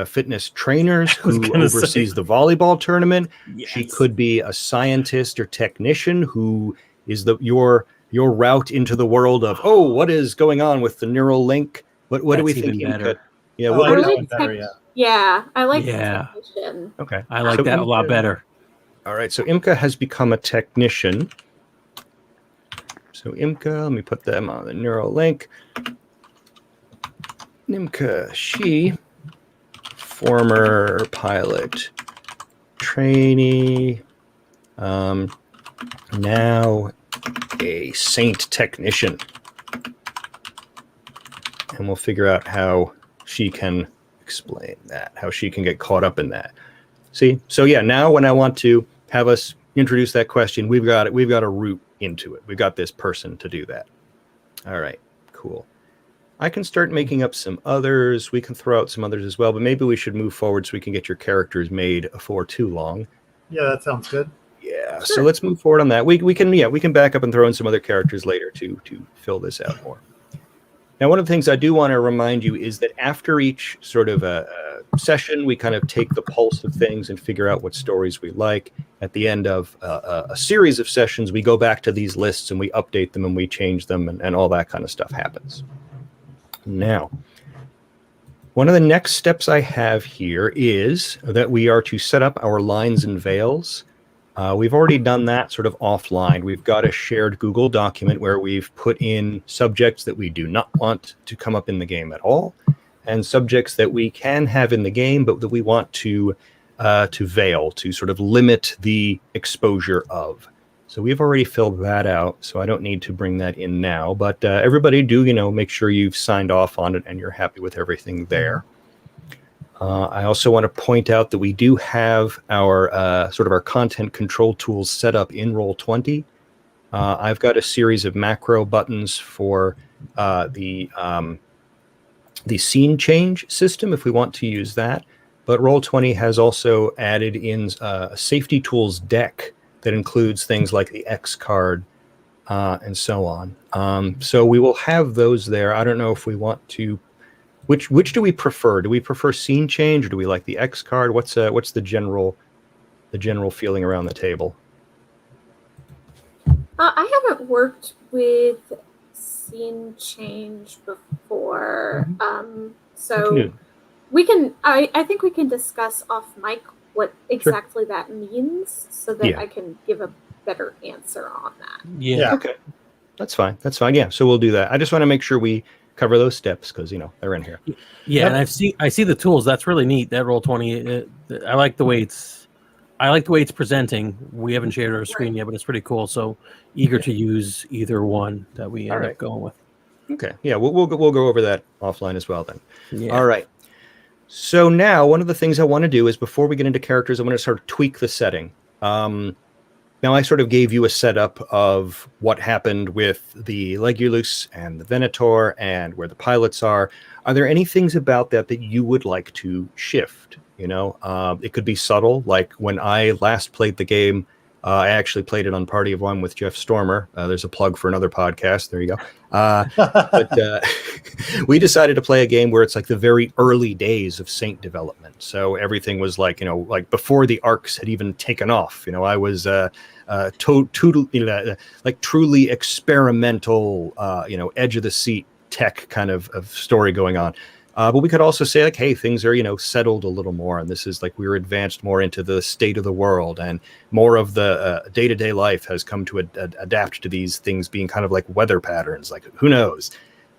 fitness trainers who oversees the volleyball tournament. Yes. She could be a scientist or technician who is your route into the world of, what is going on with the neural link? What do we think? Better. Yeah. I like that better, yeah. Yeah, I like the technician. Okay. I like that a lot better. All right, so Imka has become a technician. So Imka, let me put them on the neural link. Imka, she, former pilot, trainee, now a saint technician. And we'll figure out how she can explain that, how she can get caught up in that. See? So yeah, now when I want to have us introduce that question, we've got a route into it. We've got this person to do that. All right, cool. I can start making up some others. We can throw out some others as well, but maybe we should move forward so we can get your characters made before too long. Yeah, that sounds good. Yeah, so let's move forward on that. We can back up and throw in some other characters later to fill this out more. Now, one of the things I do want to remind you is that after each sort of session, we kind of take the pulse of things and figure out what stories we like. At the end of a series of sessions, we go back to these lists and we update them and we change them and all that kind of stuff happens. Now, one of the next steps I have here is that we are to set up our lines and veils. We've already done that sort of offline. We've got a shared Google document where we've put in subjects that we do not want to come up in the game at all, and subjects that we can have in the game, but that we want to veil, to sort of limit the exposure of. So we've already filled that out, so I don't need to bring that in now. But everybody do, make sure you've signed off on it and you're happy with everything there. I also want to point out that we do have our sort of our content control tools set up in Roll20. I've got a series of macro buttons for the scene change system if we want to use that. But Roll20 has also added in a safety tools deck that includes things like the X card and so on. So we will have those there. I don't know if we want to. Which do we prefer? Do we prefer scene change, or do we like the X card? What's the general feeling around the table? I haven't worked with scene change before, so we can. I think we can discuss off mic what exactly that means, so that I can give a better answer on that. Yeah. Okay. That's fine. Yeah. So we'll do that. I just want to make sure we cover those steps because they're in here. Yeah, and I see the tools. That's really neat. That Roll20. I like the way it's presenting. We haven't shared our screen yet, but it's pretty cool. So eager to use either one that we end up going with. Okay. Yeah, we'll go over that offline as well then. Yeah. All right. So now one of the things I want to do is before we get into characters, I want to sort of tweak the setting. Now I sort of gave you a setup of what happened with the Legulus and the Venator and where the pilots are. Are there any things about that you would like to shift? You know, it could be subtle. Like when I last played the game, I actually played it on Party of One with Jeff Stormer. There's a plug for another podcast. There you go. But we decided to play a game where it's like the very early days of Saint development. So everything was like, you know, like before the arcs had even taken off. You know, I was like truly experimental, you know, edge of the seat tech kind of story going on. But we could also say like, hey, things are, you know, settled a little more. And this is like we were advanced more into the state of the world, and more of the day-to-day life has come to adapt to these things being kind of like weather patterns. Like, who knows?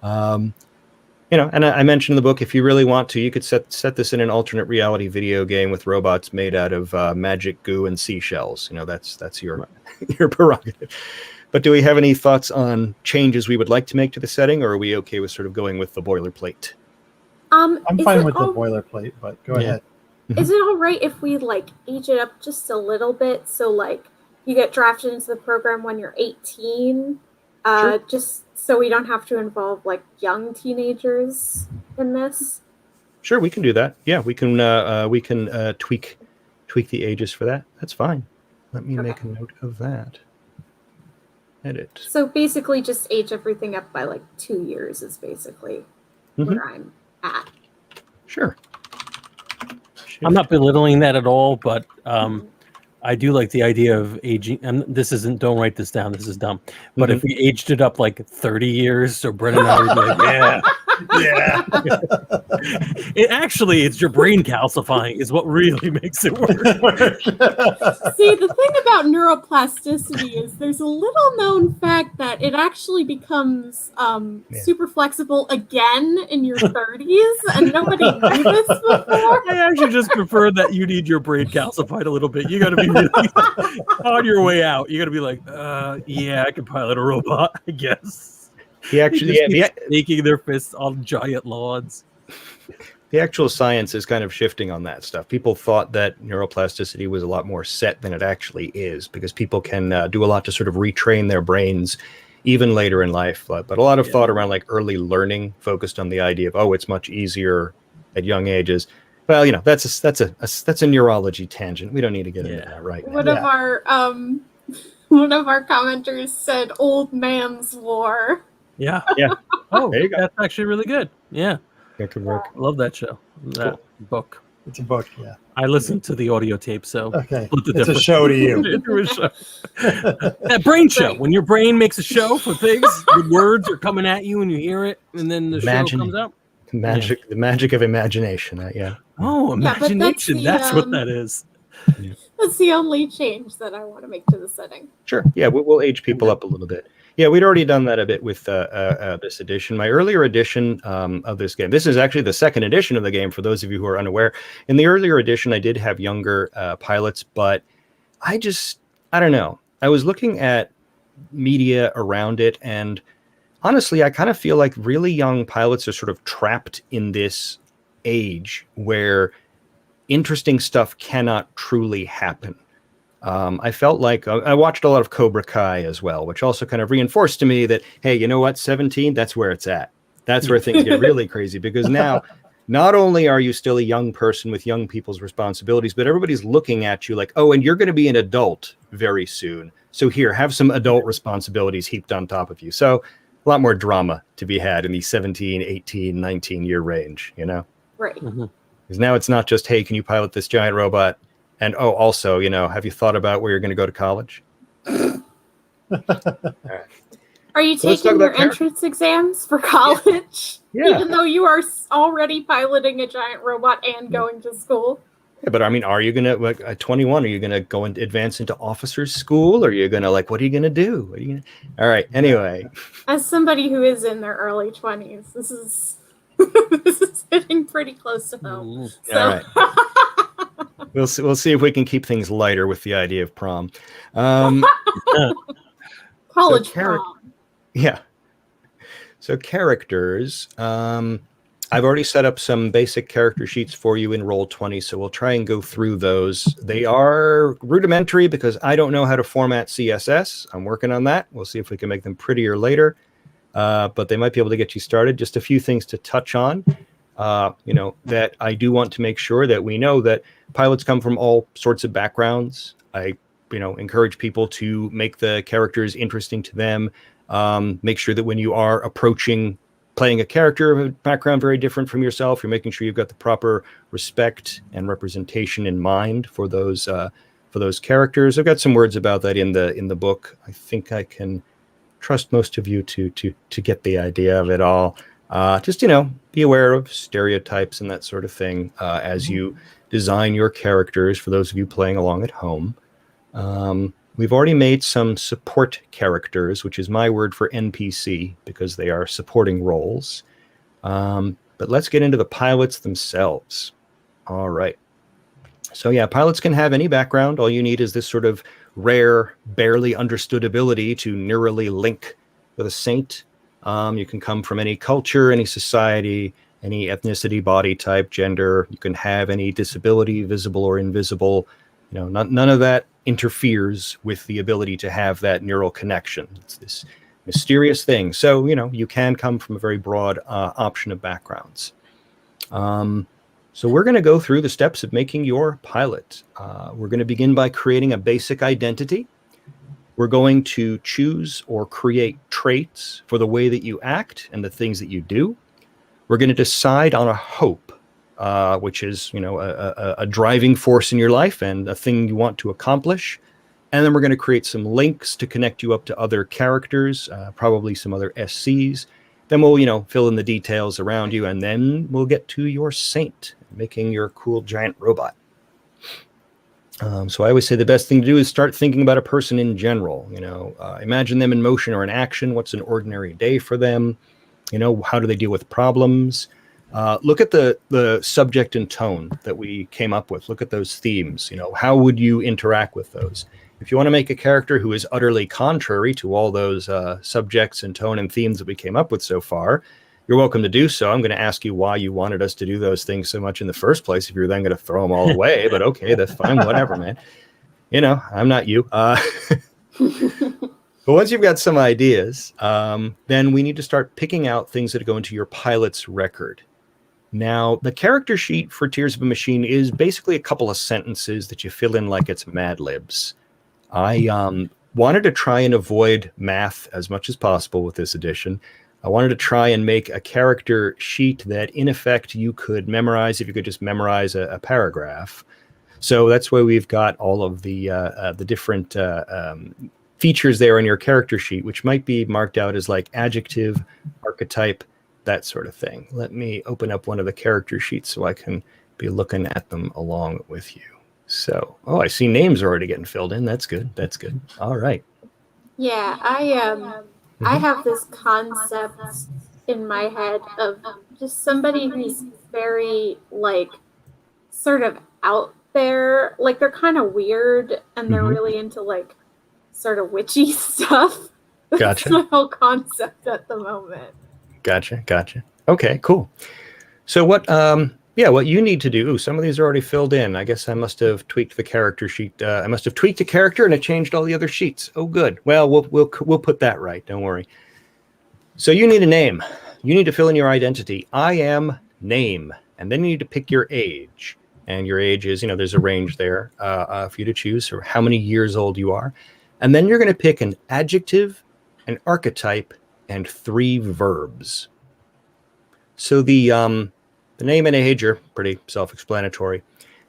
You know, and I mentioned in the book, if you really want to, you could set this in an alternate reality video game with robots made out of magic goo and seashells. You know, that's your your prerogative. But do we have any thoughts on changes we would like to make to the setting, or are we okay with sort of going with the boilerplate? I'm fine with the boilerplate, but go ahead. Is it all right if we like age it up just a little bit? So like you get drafted into the program when you're 18, Sure. just so we don't have to involve like young teenagers in this. Sure, we can do that. Yeah, we can tweak the ages for that. That's fine. Let me make a note of that. Edit. So basically just age everything up by like 2 years is basically where I'm at. Sure. I'm not belittling that at all, but I do like the idea of aging. And this isn't, don't write this down, this is dumb. But if we aged it up like 30 years, so Brennan and I would be like, yeah. It's your brain calcifying is what really makes it work. See, the thing about neuroplasticity is there's a little known fact that it actually becomes super flexible again in your 30s, and nobody knew this before. I actually just prefer that you need your brain calcified a little bit. You got to be really on your way out. You got to be like, yeah, I can pilot a robot, I guess. Making their fists on giant lawns. The actual science is kind of shifting on that stuff. People thought that neuroplasticity was a lot more set than it actually is, because people can do a lot to sort of retrain their brains even later in life. But a lot of thought around like early learning focused on the idea of, oh, it's much easier at young ages. Well, you know, that's a neurology tangent. We don't need to get into that right now. One of our commenters said old man's war. Yeah. Oh, there you go. That's actually really good. Yeah. That could work. I love that show. That book. It's a book, yeah. I listened to the audio tape, so okay. It's a show to you. That brain show. When your brain makes a show for things, the words are coming at you and you hear it, and then the show comes out. The magic of imagination. Oh, imagination. That's what that is. Yeah. That's the only change that I want to make to the setting. Sure. Yeah, we'll age people up a little bit. Yeah, we'd already done that a bit with this edition. My earlier edition of this game, this is actually the second edition of the game, for those of you who are unaware. In the earlier edition, I did have younger pilots, but I don't know. I was looking at media around it, and honestly, I kind of feel like really young pilots are sort of trapped in this age where interesting stuff cannot truly happen. I felt like I watched a lot of Cobra Kai as well, which also kind of reinforced to me that, hey, you know what? 17, that's where it's at. That's where things get really crazy, because now not only are you still a young person with young people's responsibilities, but everybody's looking at you like, oh, and you're going to be an adult very soon. So here, have some adult responsibilities heaped on top of you. So a lot more drama to be had in the 17, 18, 19 year range, you know? Right. Because now it's not just, hey, can you pilot this giant robot? And oh, also, you know, have you thought about where you're going to go to college? All right. Are you taking your entrance exams for college? Yeah. Even though you are already piloting a giant robot and going to school? Yeah, but I mean, are you going to, like, at 21, are you going to go and advance into officer's school? Or are you going to, like, what are you going to do? What are you gonna... All right, anyway. As somebody who is in their early 20s, this is hitting pretty close to home. So. All right. We'll see if we can keep things lighter with the idea of prom. College prom. Yeah. So characters. I've already set up some basic character sheets for you in Roll20, so we'll try and go through those. They are rudimentary because I don't know how to format CSS. I'm working on that. We'll see if we can make them prettier later, but they might be able to get you started. Just a few things to touch on, that I do want to make sure that we know that pilots come from all sorts of backgrounds. I encourage people to make the characters interesting to them. Make sure that when you are approaching playing a character of a background very different from yourself, you're making sure you've got the proper respect and representation in mind for those characters. I've got some words about that in the book. I think I can trust most of you to get the idea of it all. Just be aware of stereotypes and that sort of thing as you design your characters. For those of you playing along at home, we've already made some support characters, which is my word for NPC because they are supporting roles. But let's get into the pilots themselves. All right. So yeah, pilots can have any background. All you need is this sort of rare, barely understood ability to neurally link with a saint. You can come from any culture, any society, any ethnicity, body type, gender. You can have any disability, visible or invisible. None of that interferes with the ability to have that neural connection. It's this mysterious thing. So, you can come from a very broad option of backgrounds. So we're going to go through the steps of making your pilot. We're going to begin by creating a basic identity. We're going to choose or create traits for the way that you act and the things that you do. We're going to decide on a hope, which is, a driving force in your life and a thing you want to accomplish. And then we're going to create some links to connect you up to other characters, probably some other SCs. Then we'll, fill in the details around you, and then we'll get to your saint, making your cool giant robot. So I always say the best thing to do is start thinking about a person in general. Imagine them in motion or in action. What's an ordinary day for them? How do they deal with problems? Look at the subject and tone that we came up with. Look at those themes. How would you interact with those? If you want to make a character who is utterly contrary to all those subjects and tone and themes that we came up with so far, you're welcome to do so. I'm going to ask you why you wanted us to do those things so much in the first place if you're then going to throw them all away. But okay, that's fine. Whatever, man. I'm not you. But once you've got some ideas, then we need to start picking out things that go into your pilot's record. Now, the character sheet for Tears of a Machine is basically a couple of sentences that you fill in like it's Mad Libs. I wanted to try and avoid math as much as possible with this edition. I wanted to try and make a character sheet that, in effect, you could memorize if you could just memorize a paragraph. So that's why we've got all of the different features there in your character sheet, which might be marked out as like adjective, archetype, that sort of thing. Let me open up one of the character sheets so I can be looking at them along with you. So, I see names are already getting filled in. That's good. That's good. All right. Yeah, I have this concept in my head of just somebody who's very sort of out there. Like they're kind of weird and they're really into sort of witchy stuff. That's Gotcha. my whole concept at the moment. Gotcha. Okay, cool. So what you need to do, some of these are already filled in. I guess I must have tweaked the character sheet. I must have tweaked a character and it changed all the other sheets. Oh, good. Well, we'll put that right. Don't worry. So you need a name. You need to fill in your identity. I am name. And then you need to pick your age. And your age is, there's a range there for you to choose for how many years old you are. And then you're going to pick an adjective, an archetype, and 3 verbs. So the name and age are pretty self-explanatory.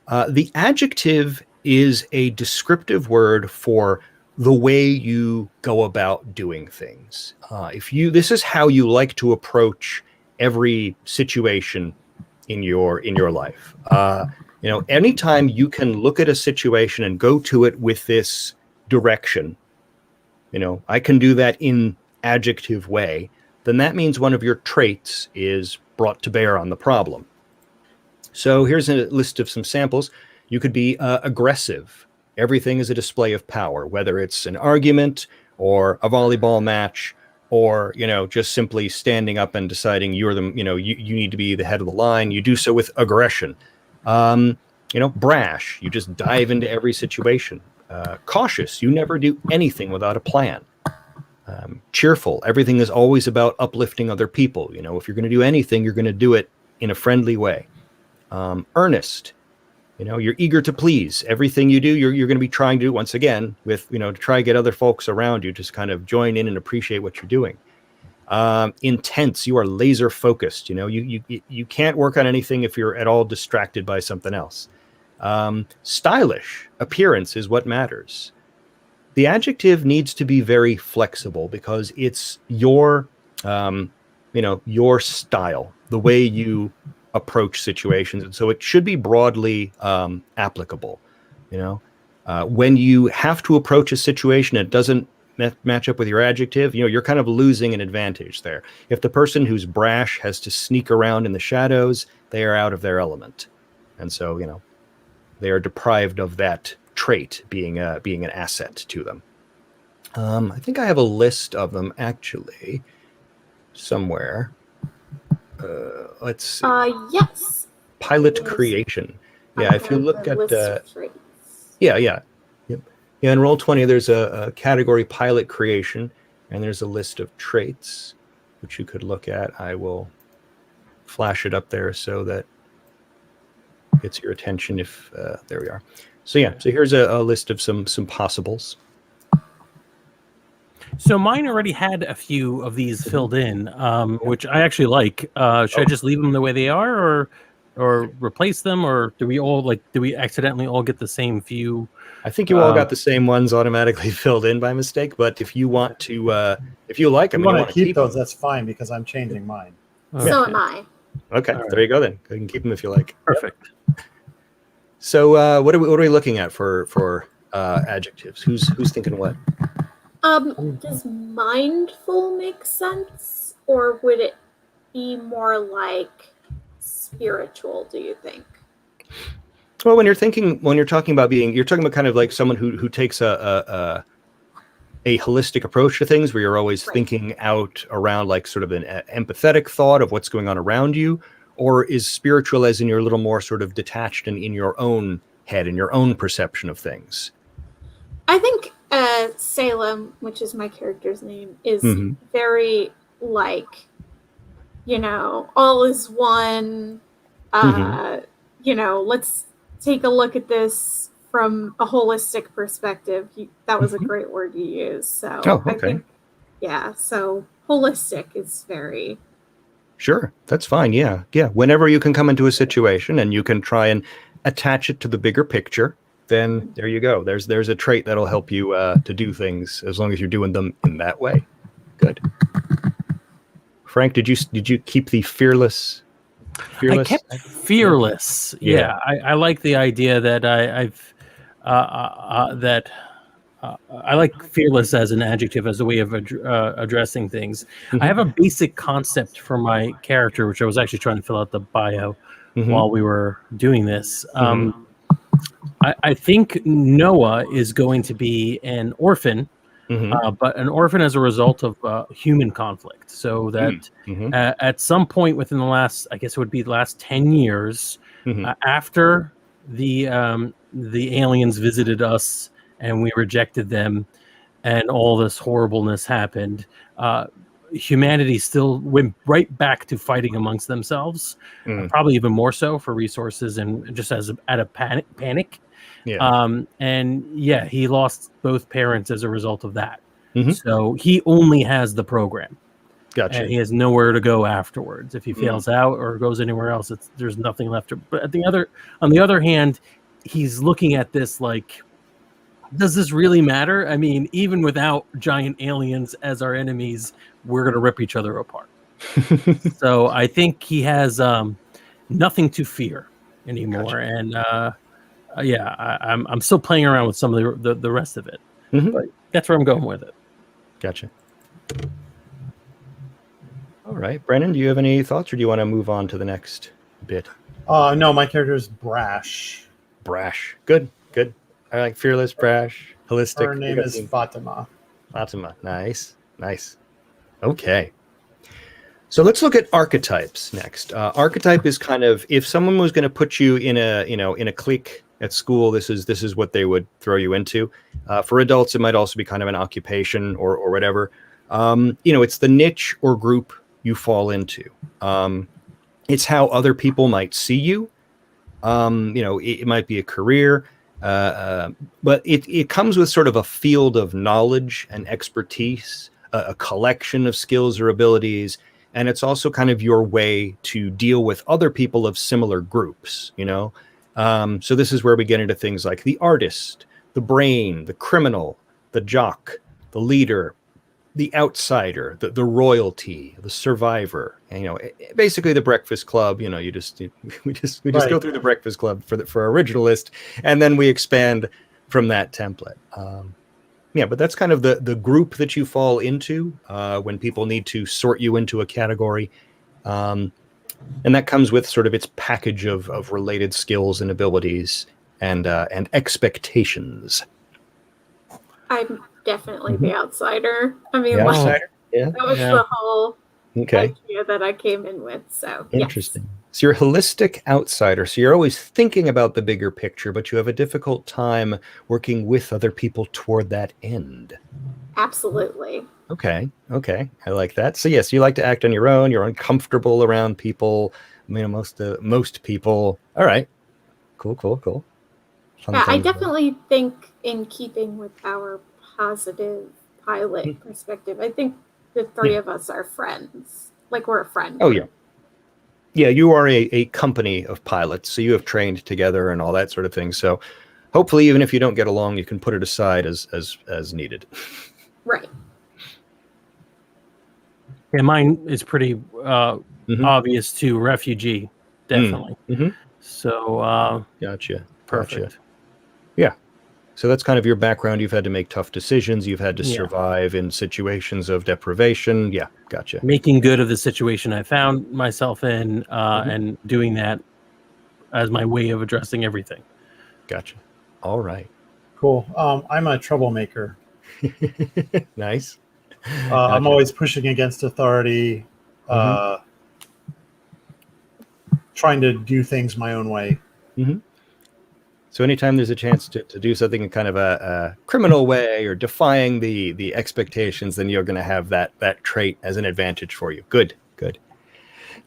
The adjective is a descriptive word for the way you go about doing things. This is how you like to approach every situation in your life. Anytime you can look at a situation and go to it with this direction, I can do that in adjective way, then that means one of your traits is brought to bear on the problem. So here's a list of some samples. You could be aggressive. Everything is a display of power, whether it's an argument or a volleyball match or, just simply standing up and deciding you're the, you need to be the head of the line. You do so with aggression. Brash, you just dive into every situation. Cautious, you never do anything without a plan. Cheerful, everything is always about uplifting other people. If you're going to do anything, you're going to do it in a friendly way. Earnest, you're eager to please. Everything you do, you're going to be trying to do, once again, with, to try to get other folks around you to kind of join in and appreciate what you're doing. Intense, you are laser focused. You can't work on anything if you're at all distracted by something else. Stylish, appearance is what matters. The adjective needs to be very flexible because it's your style, the way you approach situations. And so it should be broadly applicable. When you have to approach a situation that doesn't match up with your adjective, you're kind of losing an advantage there. If the person who's brash has to sneak around in the shadows, they are out of their element. And so, they are deprived of that trait being an asset to them. I think I have a list of them actually somewhere. Let's see. Yes. Pilot creation. Yeah, if you look at Yep. Yeah, in Roll20 there's a category pilot creation, and there's a list of traits which you could look at. I will flash it up there so that it gets your attention. If there we are. So here's a list of some possibles. So mine already had a few of these filled in, which I actually like. Should I just leave them the way they are, or replace them, or do we accidentally all get the same few? I think you all got the same ones automatically filled in by mistake. But if you want to, if you like them, you want to keep those, them, that's fine because I'm changing mine. Okay. So am I. Okay, there you go then. You can keep them if you like. Perfect. So what are we looking at for adjectives? Who's thinking what? Does mindful make sense, or would it be more like spiritual, do you think? Well, when you're talking about you're talking about kind of like someone who takes a holistic approach to things, where you're always thinking out around like sort of an empathetic thought of what's going on around you, or is spiritual as in you're a little more sort of detached and in your own head and your own perception of things? I think Salem, which is my character's name, is very like, all is one. Let's take a look at this from a holistic perspective. That was a great word you used. So I think, so holistic is very... Sure, that's fine. Yeah. Whenever you can come into a situation and you can try and attach it to the bigger picture, then there you go. There's a trait that'll help you to do things as long as you're doing them in that way. Good. Frank, did you keep the fearless? I kept fearless. Yeah. I like the idea that I like fearless as an adjective, as a way of addressing things. I have a basic concept for my character, which I was actually trying to fill out the bio while we were doing this. I think Noah is going to be an orphan, but an orphan as a result of human conflict. So that at some point within the last, I guess it would be the last 10 years, after the aliens visited us and we rejected them and all this horribleness happened, humanity still went right back to fighting amongst themselves, probably even more so for resources and just out of panic. He lost both parents as a result of that. So he only has the program. Gotcha. And he has nowhere to go afterwards. If he fails out or goes anywhere else, there's nothing left. But on the other hand, he's looking at this like, does this really matter? I mean, even without giant aliens as our enemies, we're going to rip each other apart. So I think he has nothing to fear anymore. Gotcha. And I'm still playing around with some of the rest of it. But that's where I'm going with it. Gotcha. All right, Brandon, do you have any thoughts, or do you want to move on to the next bit? No, my character is brash. Brash. Good. I like fearless, brash, holistic. Her name is Fatima. Fatima. Nice. Okay. So let's look at archetypes next. Archetype is kind of, if someone was going to put you in a clique at school, this is what they would throw you into. For adults, it might also be kind of an occupation or whatever. It's the niche or group you fall into. It's how other people might see you. It might be a career, but it comes with sort of a field of knowledge and expertise, a collection of skills or abilities. And it's also kind of your way to deal with other people of similar groups, So this is where we get into things like the artist, the brain, the criminal, the jock, the leader, the outsider, the royalty, the survivor, and, basically the Breakfast Club. We just Right. go through the Breakfast Club for our originalist, and then we expand from that template. But that's kind of the group that you fall into when people need to sort you into a category. And that comes with sort of its package of related skills and abilities and expectations. I'm definitely the outsider. I mean, The like, outsider? Yeah. that was the whole Okay. idea that I came in with. So Interesting. So you're a holistic outsider. So you're always thinking about the bigger picture, but you have a difficult time working with other people toward that end. Yes, absolutely. Okay. I like that. So yes, you like to act on your own. You're uncomfortable around people. Most people. All right. Cool. Fun Yeah, I things. definitely think in keeping with our positive pilot perspective, I think the three of us are friends. Like, we're a friend. Oh yeah. Yeah, you are a company of pilots, so you have trained together and all that sort of thing. So hopefully, even if you don't get along, you can put it aside as needed. Right. Yeah, mine is pretty obvious too. Refugee, definitely. Mm-hmm. So Gotcha. perfect. Yeah. So that's kind of your background. You've had to make tough decisions. You've had to Yeah. survive in situations of deprivation. Yeah, gotcha. Making good of the situation I found myself in, and doing that as my way of addressing everything. Gotcha. All right. Cool. I'm a troublemaker. Nice. I'm always pushing against authority, trying to do things my own way. Mm-hmm. So anytime there's a chance to do something in kind of a criminal way or defying the expectations, then you're going to have that trait as an advantage for you. Good.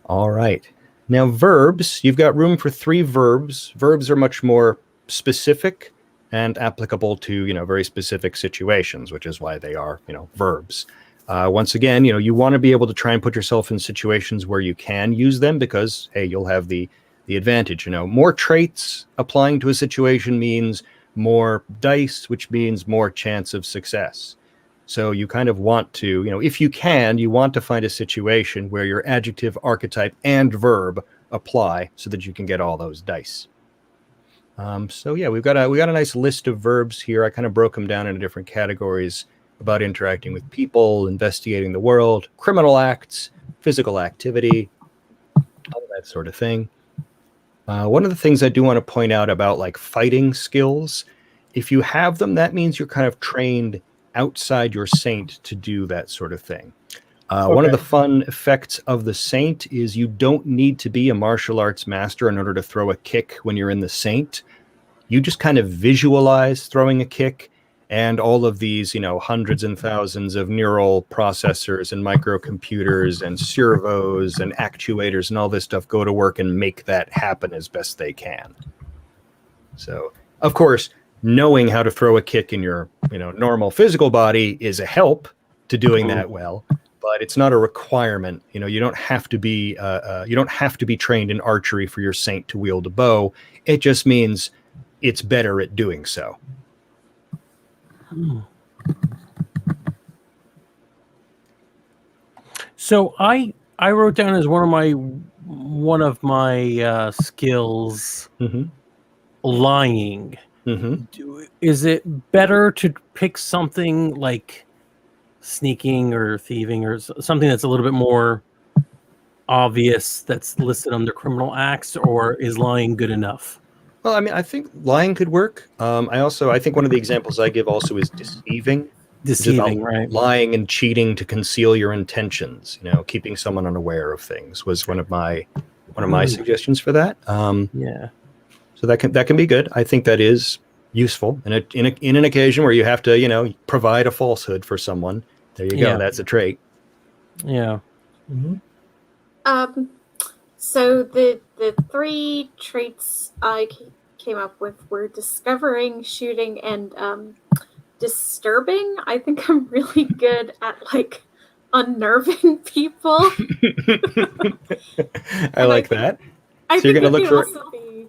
All right. Now, verbs, you've got room for 3 verbs. Verbs are much more specific and applicable to, very specific situations, which is why they are, verbs. Once again, you want to be able to try and put yourself in situations where you can use them because, hey, you'll have the advantage. More traits applying to a situation means more dice, which means more chance of success. So you kind of want to, if you can, you want to find a situation where your adjective, archetype, and verb apply so that you can get all those dice. So yeah, we got a nice list of verbs here. I kind of broke them down into different categories about interacting with people, investigating the world, criminal acts, physical activity, all that sort of thing. One of the things I do want to point out about like fighting skills, if you have them, that means you're kind of trained outside your saint to do that sort of thing. One of the fun effects of the saint is you don't need to be a martial arts master in order to throw a kick when you're in the saint. You just kind of visualize throwing a kick, and all of these, hundreds and thousands of neural processors and microcomputers and servos and actuators and all this stuff go to work and make that happen as best they can. So, of course, knowing how to throw a kick in your, normal physical body is a help to doing that well, but it's not a requirement. You don't have to be trained in archery for your saint to wield a bow. It just means it's better at doing so. So I wrote down as one of my skills, lying. Is it better to pick something like sneaking or thieving or something that's a little bit more obvious that's listed under criminal acts, or is lying good enough? Well, I mean, I think lying could work. I think one of the examples I give also is deceiving. Deceiving, right? Lying and cheating to conceal your intentions. Keeping someone unaware of things was one of my suggestions for that. Yeah. So that can be good. I think that is useful in an occasion where you have to provide a falsehood for someone. There you go. Yeah. That's a trait. Yeah. Mm-hmm. So the three traits I came up with were discovering, shooting, and disturbing. I think I'm really good at like unnerving people. I like that. I So you're think going to it look could for also be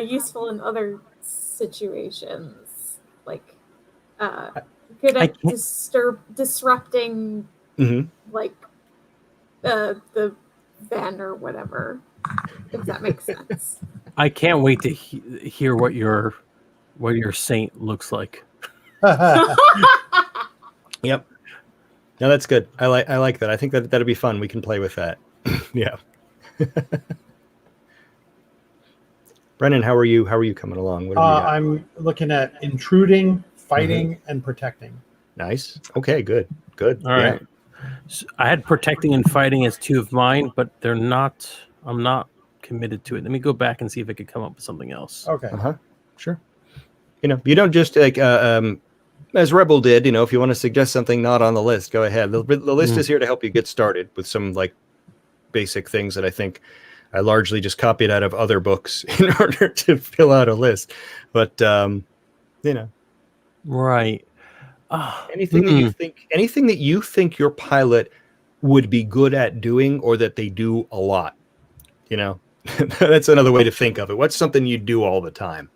useful in other situations, like good at disrupting, like the van or whatever. If that makes sense. I can't wait to hear what your saint looks like. Yep. No, that's good. I like that. I think that'll be fun. We can play with that. Yeah. Brennan, how are you coming along? What do we got? I'm looking at intruding, fighting, and protecting. Nice. Okay, good. All right. So I had protecting and fighting as two of mine, but I'm not committed to it. Let me go back and see if I could come up with something else. Okay. Sure. You don't just like as Rebel did, if you want to suggest something not on the list, go ahead. The list is here to help you get started with some like basic things that I think I largely just copied out of other books in order to fill out a list. But right. Anything that you think your pilot would be good at doing, or that they do a lot. That's another way to think of it. What's something you do all the time?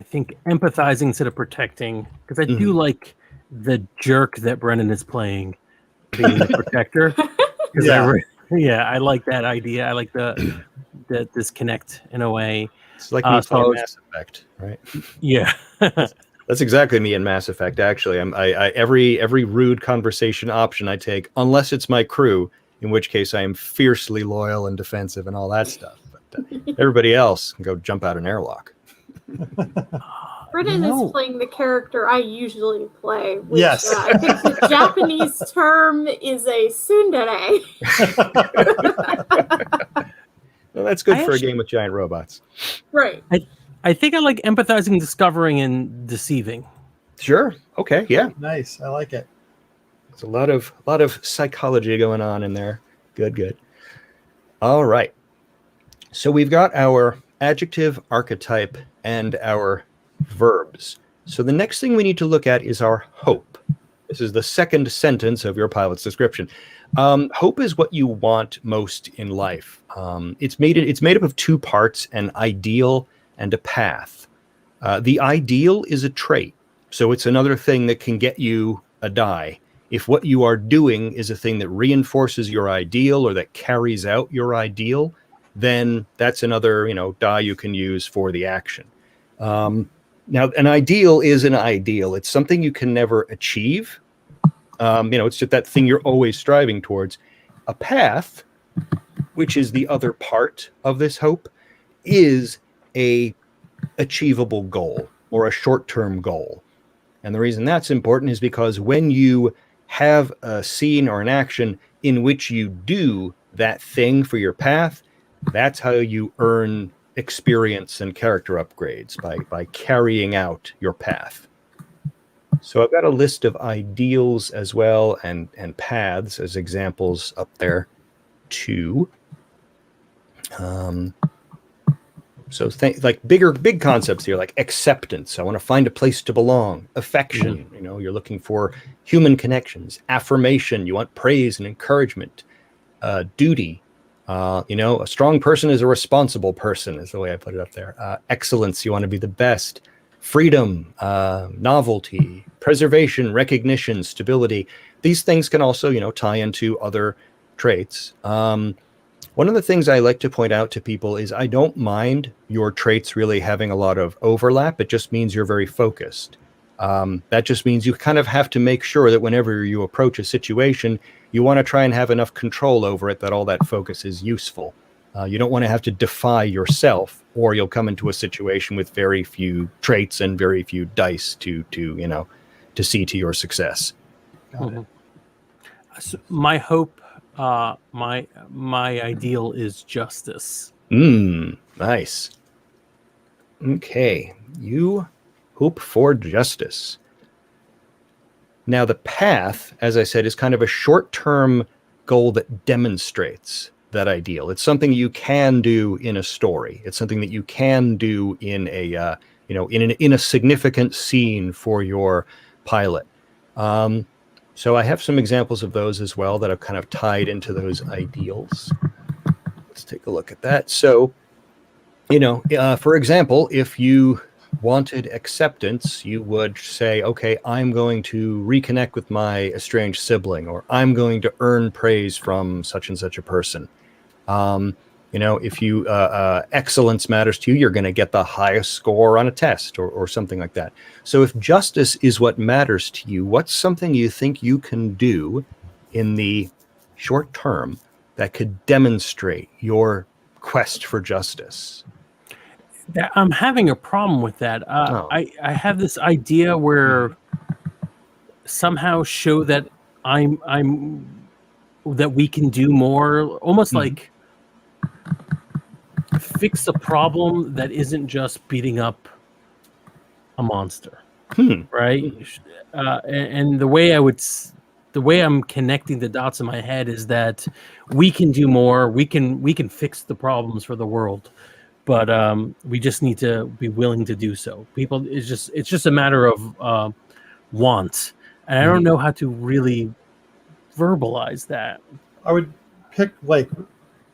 I think empathizing instead of protecting, because I do like the jerk that Brennan is playing, being the protector. I like that idea. I like the disconnect in a way. It's like me playing Mass Effect, right? Yeah. That's exactly me in Mass Effect. Actually, I every rude conversation option I take, unless it's my crew, in which case I am fiercely loyal and defensive and all that stuff. But everybody else can go jump out an airlock. Brennan is playing the character I usually play. Which, yes. I think the Japanese term is a tsundere. Well, that's good for a game with giant robots. Right. I think I like empathizing, discovering, and deceiving. Sure. Okay. Yeah. Nice. I like it. There's a lot of psychology going on in there. Good. All right. So we've got our adjective, archetype, and our verbs. So the next thing we need to look at is our hope. This is the second sentence of your pilot's description. Hope is what you want most in life. It's made up of two parts: an ideal and a path. The ideal is a trait, so it's another thing that can get you a die. If what you are doing is a thing that reinforces your ideal or that carries out your ideal, then that's another die you can use for the action. Now, an ideal is an ideal. It's something you can never achieve. It's just that thing you're always striving towards. A path, which is the other part of this hope, is a achievable goal or a short-term goal. And the reason that's important is because when you have a scene or an action in which you do that thing for your path, that's how you earn experience and character upgrades, by carrying out your path. So I've got a list of ideals as well and paths as examples up there too. So like big concepts here, like acceptance. I want to find a place to belong. Affection, you're looking for human connections. Affirmation, you want praise and encouragement. Duty, a strong person is a responsible person, is the way I put it up there. Excellence, you want to be the best. Freedom, novelty, preservation, recognition, stability. These things can also, tie into other traits. One of the things I like to point out to people is I don't mind your traits really having a lot of overlap. It just means you're very focused. That just means you kind of have to make sure that whenever you approach a situation, you want to try and have enough control over it that all that focus is useful. You don't want to have to defy yourself, or you'll come into a situation with very few traits and very few dice to to see to your success. Got it. So my hope, my ideal is justice. Nice. Okay, you hope for justice. Now, the path, as I said, is kind of a short-term goal that demonstrates that ideal. It's something you can do in a story. It's something that you can do in a in a significant scene for your pilot. So I have some examples of those as well that I've kind of tied into those ideals. Let's take a look at that. So, for example, if you wanted acceptance, you would say, okay, I'm going to reconnect with my estranged sibling, or I'm going to earn praise from such and such a person. If you excellence matters to you, you're going to get the highest score on a test or something like that. So if justice is what matters to you, what's something you think you can do in the short term that could demonstrate your quest for justice? I'm having a problem with that. I have this idea where somehow show that that we can do more, almost like fix a problem that isn't just beating up a monster, right? And the way I'm connecting the dots in my head is that we can do more. We can fix the problems for the world. But we just need to be willing to do so. It's just a matter of want, and I don't know how to really verbalize that. I would pick like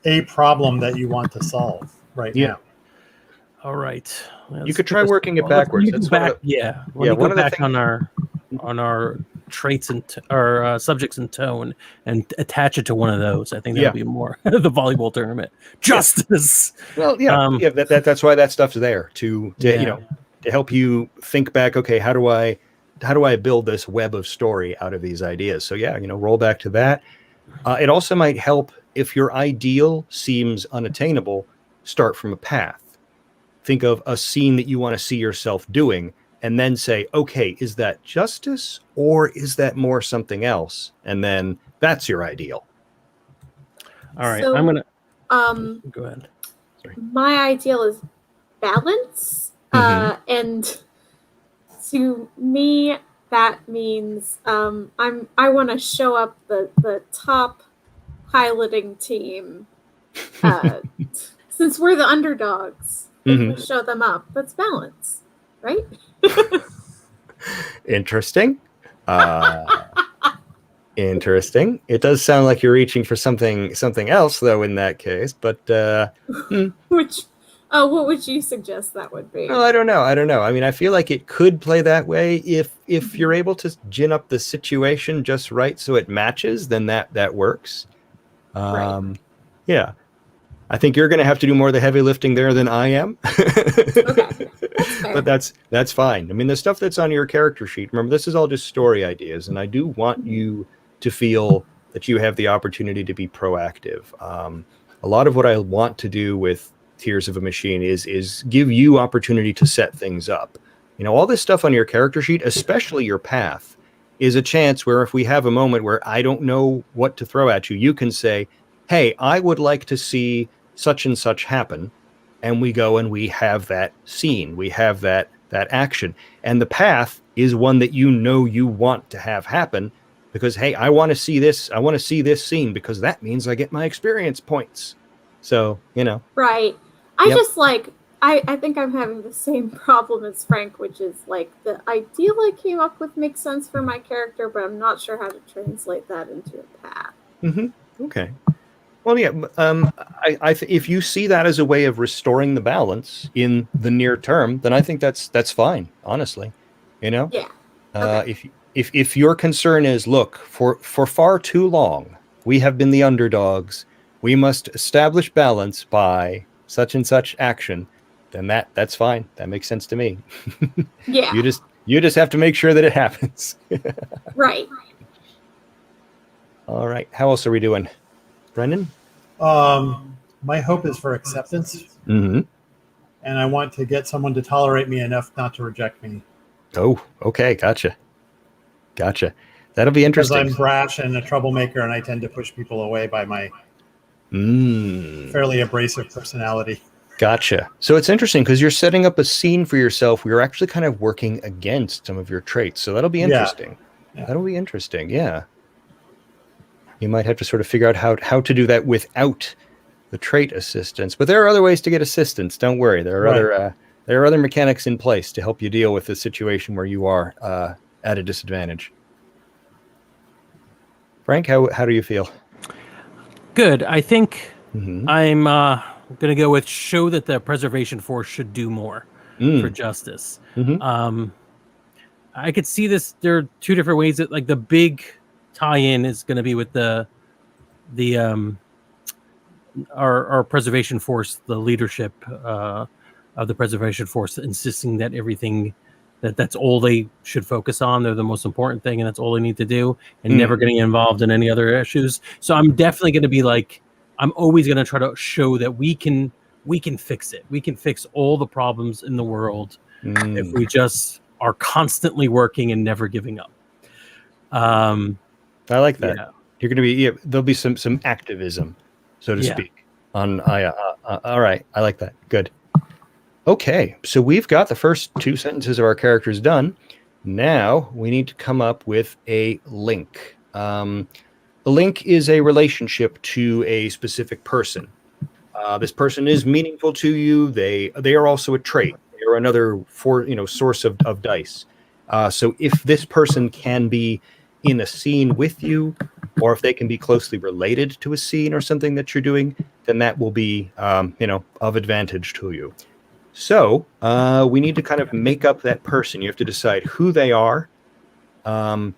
a problem that you want to solve now. All right. You could try working it backwards. Let me go back on our traits and our subjects and tone and attach it to one of those. I think that'll be more the volleyball tournament. Justice. Well, that's why that stuff's there to help you think back. Okay, how do I build this web of story out of these ideas? So roll back to that. It also might help if your ideal seems unattainable. Start from a path. Think of a scene that you want to see yourself doing, and then say, okay, is that justice or is that more something else? And then that's your ideal. All right, so, I'm gonna go ahead. Sorry. My ideal is balance, and to me that means I want to show up the top piloting team, since we're the underdogs. We show them up. That's balance, right? Interesting. Interesting. It does sound like you're reaching for something else, though, in that case. But what would you suggest that would be? Well, I don't know. I mean, I feel like it could play that way if you're able to gin up the situation just right so it matches. Then that works. Right. Yeah. I think you're going to have to do more of the heavy lifting there than I am. Okay. But that's fine. I mean, the stuff that's on your character sheet, remember, this is all just story ideas, and I do want you to feel that you have the opportunity to be proactive. A lot of what I want to do with Tears of a Machine is give you opportunity to set things up. All this stuff on your character sheet, especially your path, is a chance where if we have a moment where I don't know what to throw at you, you can say, hey, I would like to see such and such happen. And we go and we have that scene. We have that action. And the path is one that you want to have happen because, hey, I want to see this. I want to see this scene because that means I get my experience points. So, Right. I think I'm having the same problem as Frank, which is like the ideal I came up with makes sense for my character, but I'm not sure how to translate that into a path. Okay. Well, yeah. If you see that as a way of restoring the balance in the near term, then I think that's fine. Honestly, Yeah. Okay. If your concern is, look, for far too long we have been the underdogs, we must establish balance by such and such action, then that's fine. That makes sense to me. Yeah. You just have to make sure that it happens. Right. All right. How else are we doing? Brendan? My hope is for acceptance. And I want to get someone to tolerate me enough not to reject me. Oh, okay. Gotcha. Gotcha. That'll be Because interesting. I'm brash and a troublemaker, and I tend to push people away by my Mm. fairly abrasive personality. Gotcha. So it's interesting because you're setting up a scene for yourself where you're actually kind of working against some of your traits. So that'll be interesting. Yeah. That'll be interesting. Yeah. You might have to sort of figure out how to do that without the trait assistance. But there are other ways to get assistance. Don't worry. There are other mechanics in place to help you deal with the situation where you are at a disadvantage. Frank, how do you feel? Good. I think Mm-hmm. I'm going to go with show that the preservation force should do more for justice. Mm-hmm. I could see this. There are two different ways that, like, the big tie-in is going to be with the our preservation force, the leadership of the preservation force, insisting that everything that's all they should focus on. They're the most important thing, and that's all they need to do, and never getting involved in any other issues. So I'm definitely going to be like, I'm always going to try to show that we can fix it. We can fix all the problems in the world if we just are constantly working and never giving up. I like that. Yeah. You're going to be, there'll be some activism, so to speak. All right. I like that. Good. Okay. So we've got the first two sentences of our characters done. Now we need to come up with a link. The link is a relationship to a specific person. This person is meaningful to you. They are also a trait. They are another source of dice. So if this person can be in a scene with you, or if they can be closely related to a scene or something that you're doing, then that will be of advantage to you. So we need to kind of make up that person. You have to decide who they are, how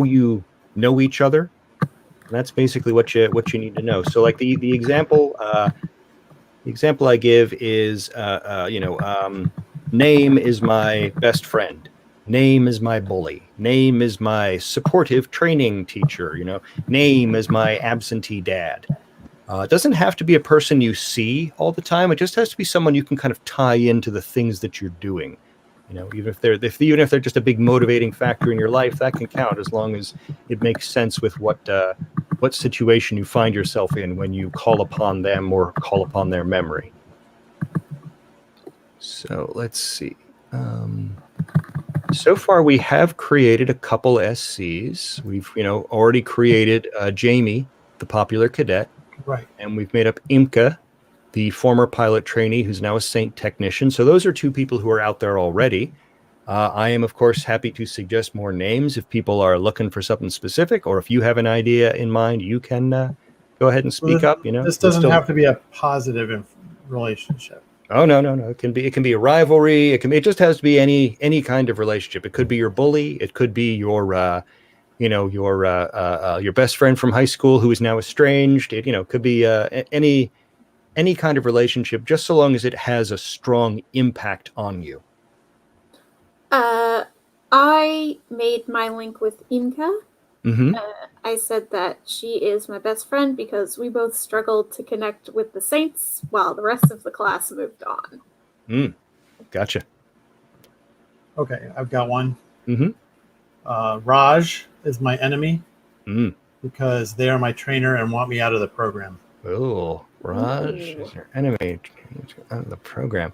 you know each other. And that's basically what you need to know. So, like the example I give is name is my best friend. Name is my bully. Name is my supportive training teacher. Name is my absentee dad. It doesn't have to be a person you see all the time. It just has to be someone you can kind of tie into the things that you're doing. Even if they're just a big motivating factor in your life, that can count as long as it makes sense with what situation you find yourself in when you call upon them or call upon their memory. So let's see. So far, we have created a couple SCs. We've already created Jamie, the popular cadet. Right. And we've made up Imka, the former pilot trainee who's now a Saint technician. So those are two people who are out there already. I am, of course, happy to suggest more names if people are looking for something specific, or if you have an idea in mind, you can go ahead and speak up. This doesn't have to be a positive relationship. Oh, no. It can be a rivalry. It just has to be any kind of relationship. It could be your bully. It could be your best friend from high school who is now estranged. It could be any kind of relationship, just so long as it has a strong impact on you. I made my link with Inka. Mm-hmm. I said that she is my best friend because we both struggled to connect with the Saints while the rest of the class moved on. Gotcha. Okay, I've got one. Mm-hmm. Raj is my enemy Mm. because they are my trainer and want me out of the program. Oh, Raj is your enemy. Out of the program.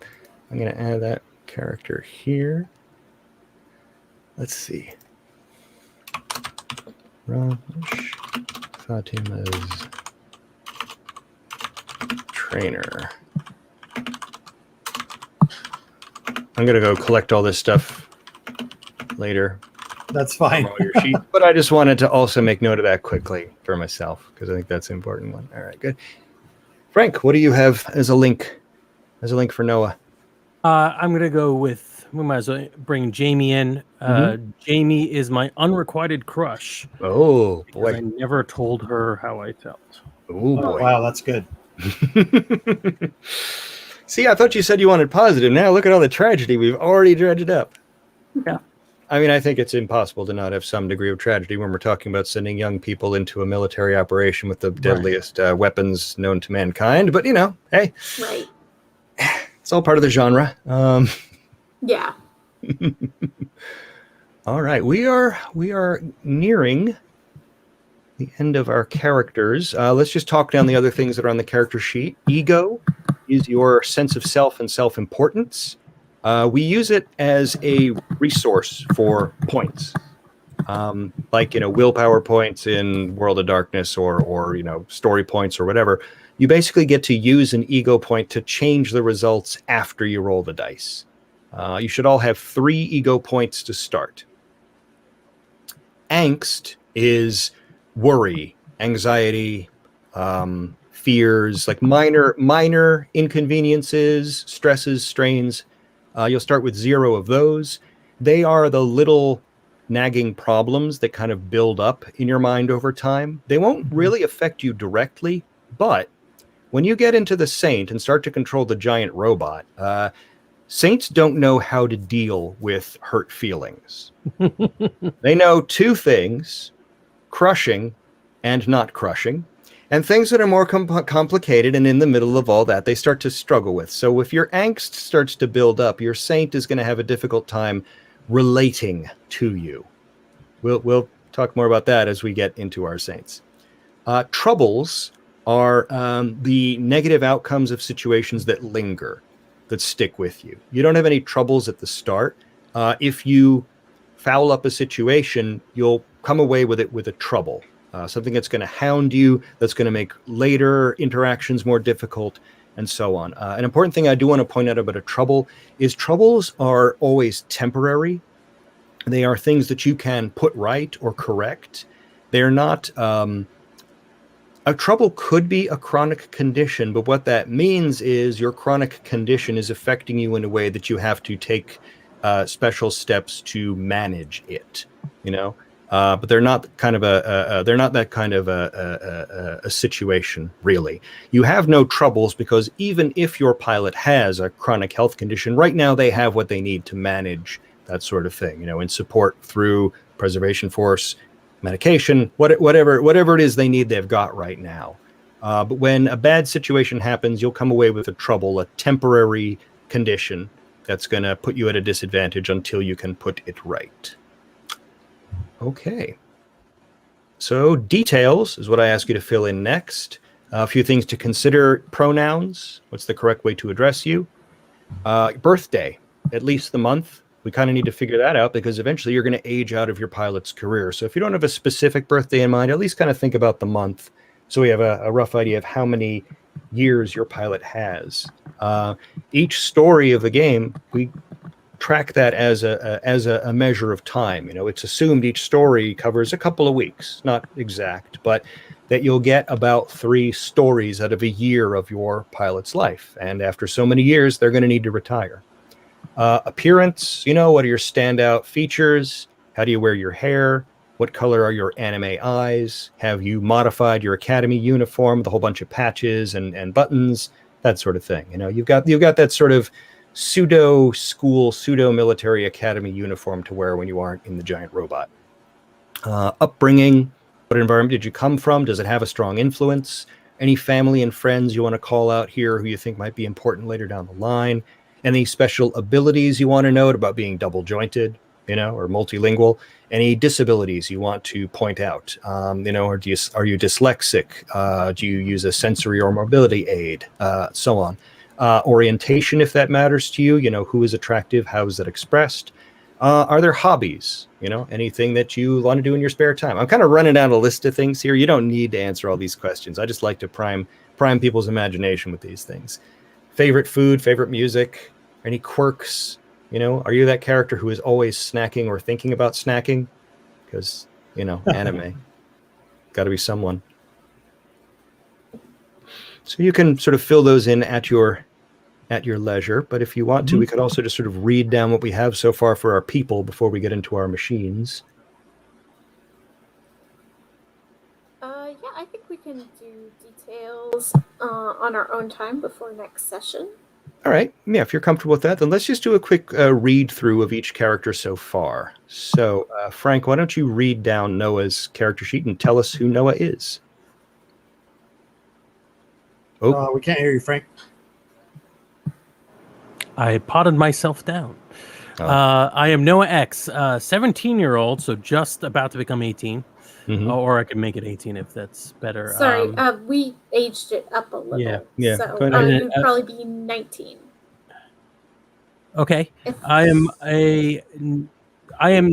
I'm going to add that character here. Let's see. Raj, Fatima's trainer. I'm going to go collect all this stuff later. That's fine. All your sheets, but I just wanted to also make note of that quickly for myself because I think that's an important one. All right, good. Frank, what do you have as a link? As a link for Noah? I'm going to go with, we might as well bring Jamie in. Jamie is my unrequited crush. Oh, boy. I never told her how I felt. Oh, boy. Wow, that's good. See, I thought you said you wanted positive. Now look at all the tragedy we've already dredged up. Yeah. I mean, I think it's impossible to not have some degree of tragedy when we're talking about sending young people into a military operation with the deadliest weapons known to mankind. But, hey. Right. It's all part of the genre. Yeah. All right, we are nearing the end of our characters. Let's just talk down the other things that are on the character sheet. Ego is your sense of self and self-importance. We use it as a resource for points, like willpower points in World of Darkness, or story points or whatever. You basically get to use an ego point to change the results after you roll the dice. You should all have 3 ego points to start. Angst is worry, anxiety, fears, like minor inconveniences, stresses, strains. You'll start with 0 of those. They are the little nagging problems that kind of build up in your mind over time. They won't really affect you directly, but when you get into the Saint and start to control the giant robot, Saints don't know how to deal with hurt feelings. They know 2 things: crushing and not crushing, and things that are more complicated and in the middle of all that they start to struggle with. So if your angst starts to build up, your Saint is going to have a difficult time relating to you. We'll talk more about that as we get into our Saints. Troubles are the negative outcomes of situations that linger, that stick with you. You don't have any troubles at the start. If you foul up a situation, you'll come away with it with a trouble, something that's going to hound you, that's going to make later interactions more difficult, and so on. An important thing I do want to point out about a trouble is troubles are always temporary. They are things that you can put right or correct. They're not... A trouble could be a chronic condition, but what that means is your chronic condition is affecting you in a way that you have to take special steps to manage it. But they're not kind of a situation, really. You have no troubles because even if your pilot has a chronic health condition, right now they have what they need to manage that sort of thing. In support through preservation force, medication, whatever it is they need, they've got right now. But when a bad situation happens, you'll come away with a trouble, a temporary condition that's going to put you at a disadvantage until you can put it right. Okay. So details is what I ask you to fill in next. A few things to consider: pronouns. What's the correct way to address you? Birthday, at least the month. We kind of need to figure that out because eventually you're going to age out of your pilot's career. So if you don't have a specific birthday in mind, at least kind of think about the month so we have a rough idea of how many years your pilot has. Each story of the game, we track that as a measure of time. It's assumed each story covers a couple of weeks, not exact, but that you'll get about 3 stories out of a year of your pilot's life. And after so many years, they're going to need to retire. Appearance, what are your standout features? How do you wear your hair? What color are your anime eyes? Have you modified your academy uniform with a whole bunch of patches and buttons? That sort of thing. You've got that sort of pseudo school, pseudo military academy uniform to wear when you aren't in the giant robot. Upbringing, what environment did you come from? Does it have a strong influence? Any family and friends you want to call out here who you think might be important later down the line? Any special abilities you want to note about being double jointed, or multilingual? Any disabilities you want to point out? Or are you dyslexic? Do you use a sensory or mobility aid? So on. Orientation, if that matters to you, who is attractive? How is that expressed? Are there hobbies? Anything that you want to do in your spare time? I'm kind of running down a list of things here. You don't need to answer all these questions. I just like to prime people's imagination with these things. Favorite food, favorite music, any quirks? Are you that character who is always snacking or thinking about snacking? Because, anime. Got to be someone. So you can sort of fill those in at your leisure. But if you want to, we could also just sort of read down what we have so far for our people before we get into our machines. Yeah, I think we can do details on our own time before next session. All right. Yeah, if you're comfortable with that, then let's just do a quick read through of each character so far. So, Frank, why don't you read down Noah's character sheet and tell us who Noah is? Oh, We can't hear you, Frank. I potted myself down. I am Noah X, 17-year-old, so just about to become 18. Or I can make it 18 if that's better. Sorry, we aged it up a little. Yeah. So Go ahead. you'd probably be 19. Okay. I am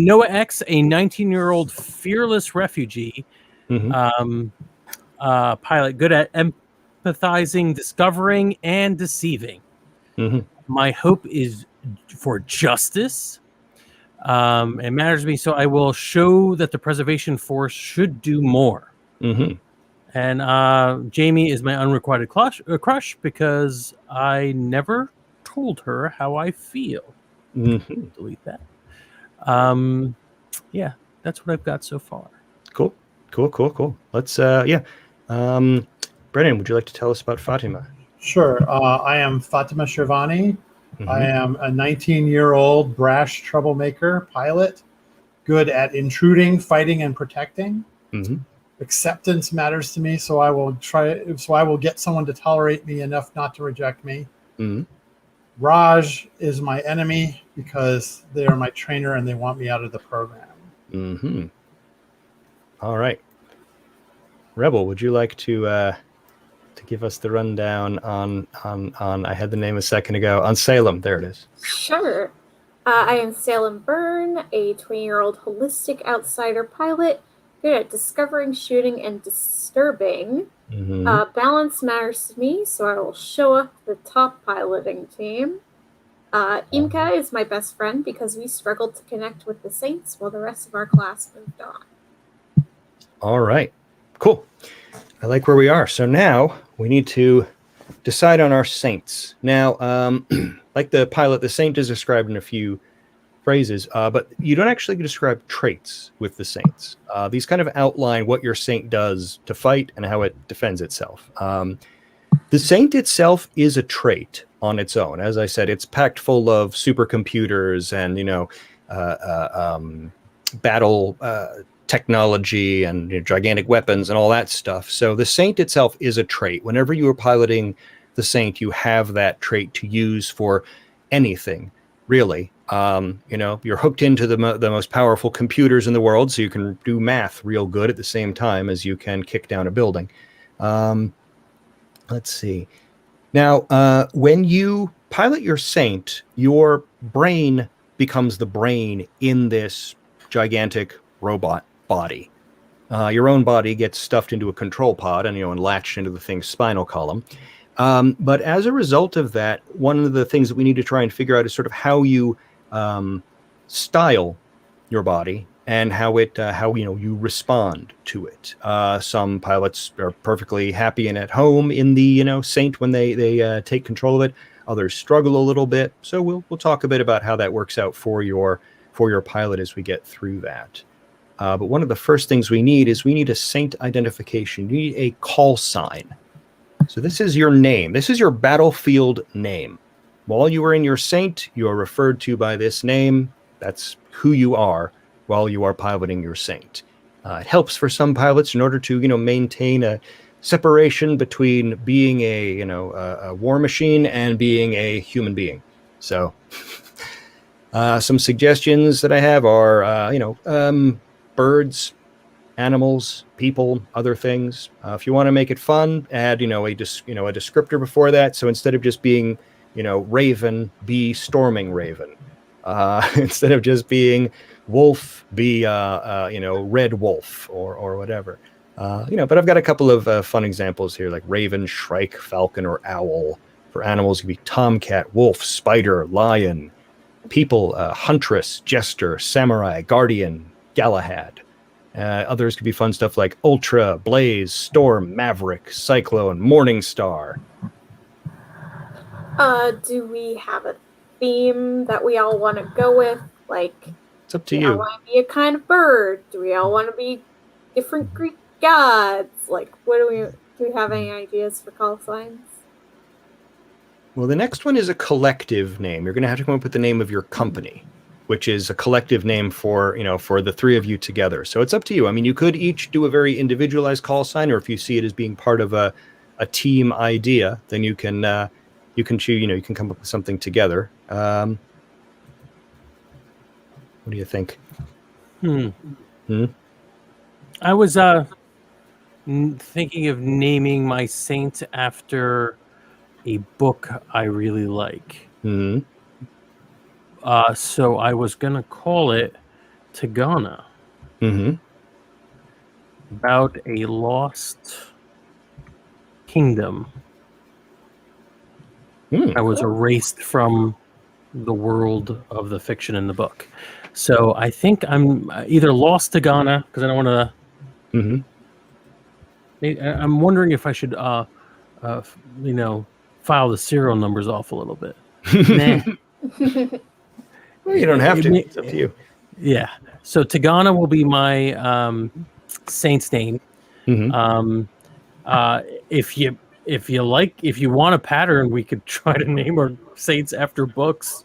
Noah X, a 19-year-old fearless refugee. Pilot, good at empathizing, discovering, and deceiving. My hope is for justice. It matters to me, so I will show that the preservation force should do more. And Jamie is my unrequited crush because I never told her how I feel. Delete that. Yeah, that's what I've got so far. Cool. Let's Brennan, would you like to tell us about Fatima? Sure. I am Fatima Shirvani. I am a 19-year-old brash troublemaker pilot, good at intruding, fighting, and protecting. Acceptance matters to me, so I will get someone to tolerate me enough not to reject me. Raj is my enemy because they are my trainer and they want me out of the program. All right. Rebel, would you like to give us the rundown on I had the name a second ago, on Salem? There it is. Sure. I am Salem Byrne, a 20-year-old holistic outsider pilot, good at discovering, shooting, and disturbing. Balance matters to me, so I will show up the top piloting team. Imka is my best friend because we struggled to connect with the Saints while the rest of our class moved on. All right. Cool. I like where we are. So now we need to decide on our saints. Now, like the pilot, the saint is described in a few phrases, but you don't actually describe traits with the saints. These kind of outline what your saint does to fight and how it defends itself. The saint itself is a trait on its own. As I said, it's packed full of supercomputers and, battle technology and gigantic weapons and all that stuff. So the saint itself is a trait. Whenever you are piloting the saint, you have that trait to use for anything, really. You're hooked into the most powerful computers in the world, so you can do math real good at the same time as you can kick down a building. Let's see. Now, when you pilot your saint, your brain becomes the brain in this gigantic robot body. Your own body gets stuffed into a control pod and latched into the thing's spinal column. But as a result of that, one of the things that we need to try and figure out is sort of how you style your body and how you respond to it. Some pilots are perfectly happy and at home in the saint when they take control of it. Others struggle a little bit. So we'll talk a bit about how that works out for your pilot as we get through that. But one of the first things we need a saint identification. You need a call sign. So this is your name. This is your battlefield name. While you are in your saint, you are referred to by this name. That's who you are while you are piloting your saint. It helps for some pilots in order to maintain a separation between being a war machine and being a human being. So some suggestions that I have are birds, animals, people, other things. If you want to make it fun, add a descriptor before that. So instead of just being raven, be storming raven. Instead of just being wolf, be red wolf or whatever. But I've got a couple of fun examples here, like raven, shrike, falcon, or owl. For animals, it could be tomcat, wolf, spider, lion. People, huntress, jester, samurai, guardian, Galahad. Others could be fun stuff like Ultra, Blaze, Storm, Maverick, Cyclone, Morning Star. Do we have a theme that we all want to go with? Like, it's up to do you. we all want to be a kind of bird? Do we all want to be different Greek gods? Like, do we have any ideas for call signs? Well, the next one is a collective name. You're going to have to come up with the name of your company, which is a collective name for the three of you together. So it's up to you. I mean, you could each do a very individualized call sign, or if you see it as being part of a team idea, then you can choose, you can come up with something together. What do you think? I was thinking of naming my saint after a book I really like. So I was gonna call it Tagana, about a lost kingdom. I was erased from the world of the fiction in the book. So I think I'm either lost to Ghana because I don't want to. I'm wondering if I should, file the serial numbers off a little bit. Nah. Well, you don't have to. It's up to you. Yeah. So Tagana will be my saint's name. If you want a pattern, we could try to name our saints after books.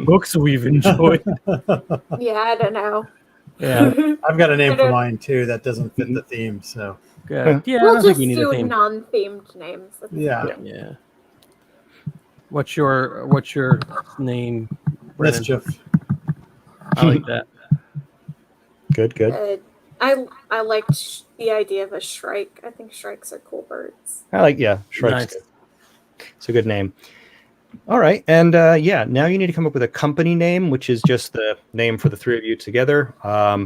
Books we've enjoyed. Yeah, I don't know. Yeah, I've got a name for mine too that doesn't fit the theme. So yeah, I we'll don't think just we need a do theme. non-themed names. Yeah. What's your name, Brennan? Mischief. I like that. Good. I liked the idea of a shrike. I think shrikes are cool birds. Shrike's Nice. good. It's a good name. All right, and now you need to come up with a company name, which is just the name for the three of you together.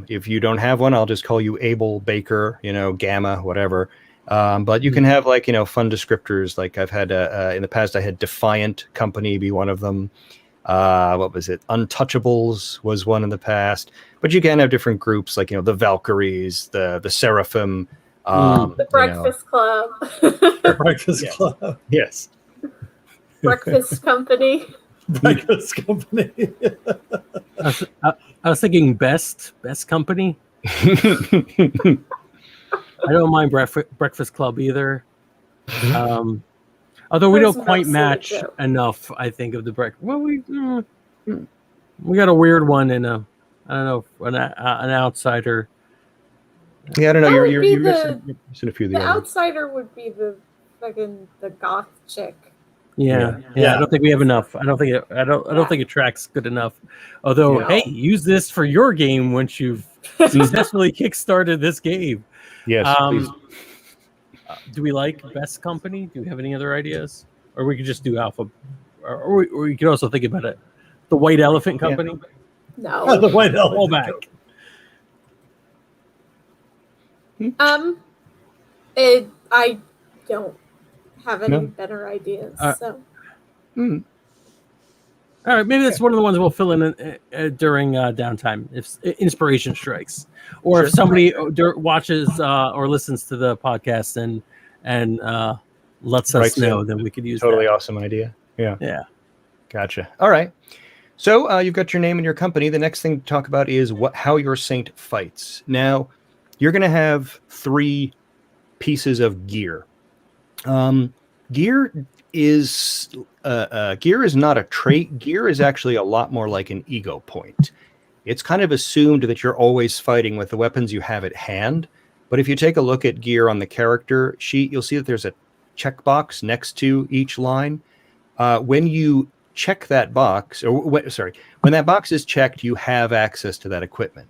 If you don't have one, I'll just call you Abel, Baker, Gamma, whatever. But you can have fun descriptors. Like I've had in the past, I had Defiant Company be one of them. What was it? Untouchables was one in the past. But you can have different groups like the Valkyries, the Seraphim, the Breakfast Club. The Breakfast Club. Yes. Breakfast Company. Breakfast Company. I was thinking best company. I don't mind Breakfast Club either. Although we don't quite match enough, I think, of the breakfast. Well, we got a weird one in an outsider. Yeah, I don't know. That You're would be missing a few of the The others. outsider would be the goth chick. Yeah. I don't think we have enough. I don't think it tracks good enough. Although, hey, use this for your game once you've successfully kickstarted this game. Yes, please. Do we like best company? Do we have any other ideas? Or we could just do alpha, or we could also think about it. The White Elephant Company. No. The White Elephant. All back. I don't have any better ideas. So. All right, maybe that's one of the ones we'll fill in during downtime if inspiration strikes, or if somebody watches or listens to the podcast and lets us know, then we could use totally that. Awesome idea. Yeah. Gotcha. All right. So you've got your name and your company. The next thing to talk about is how your saint fights. Now, you're going to have 3 pieces of gear. Gear is not a trait. Gear is actually a lot more like an ego point. It's kind of assumed that you're always fighting with the weapons you have at hand. But if you take a look at gear on the character sheet, you'll see that there's a checkbox next to each line. When you check that box, when that box is checked, you have access to that equipment.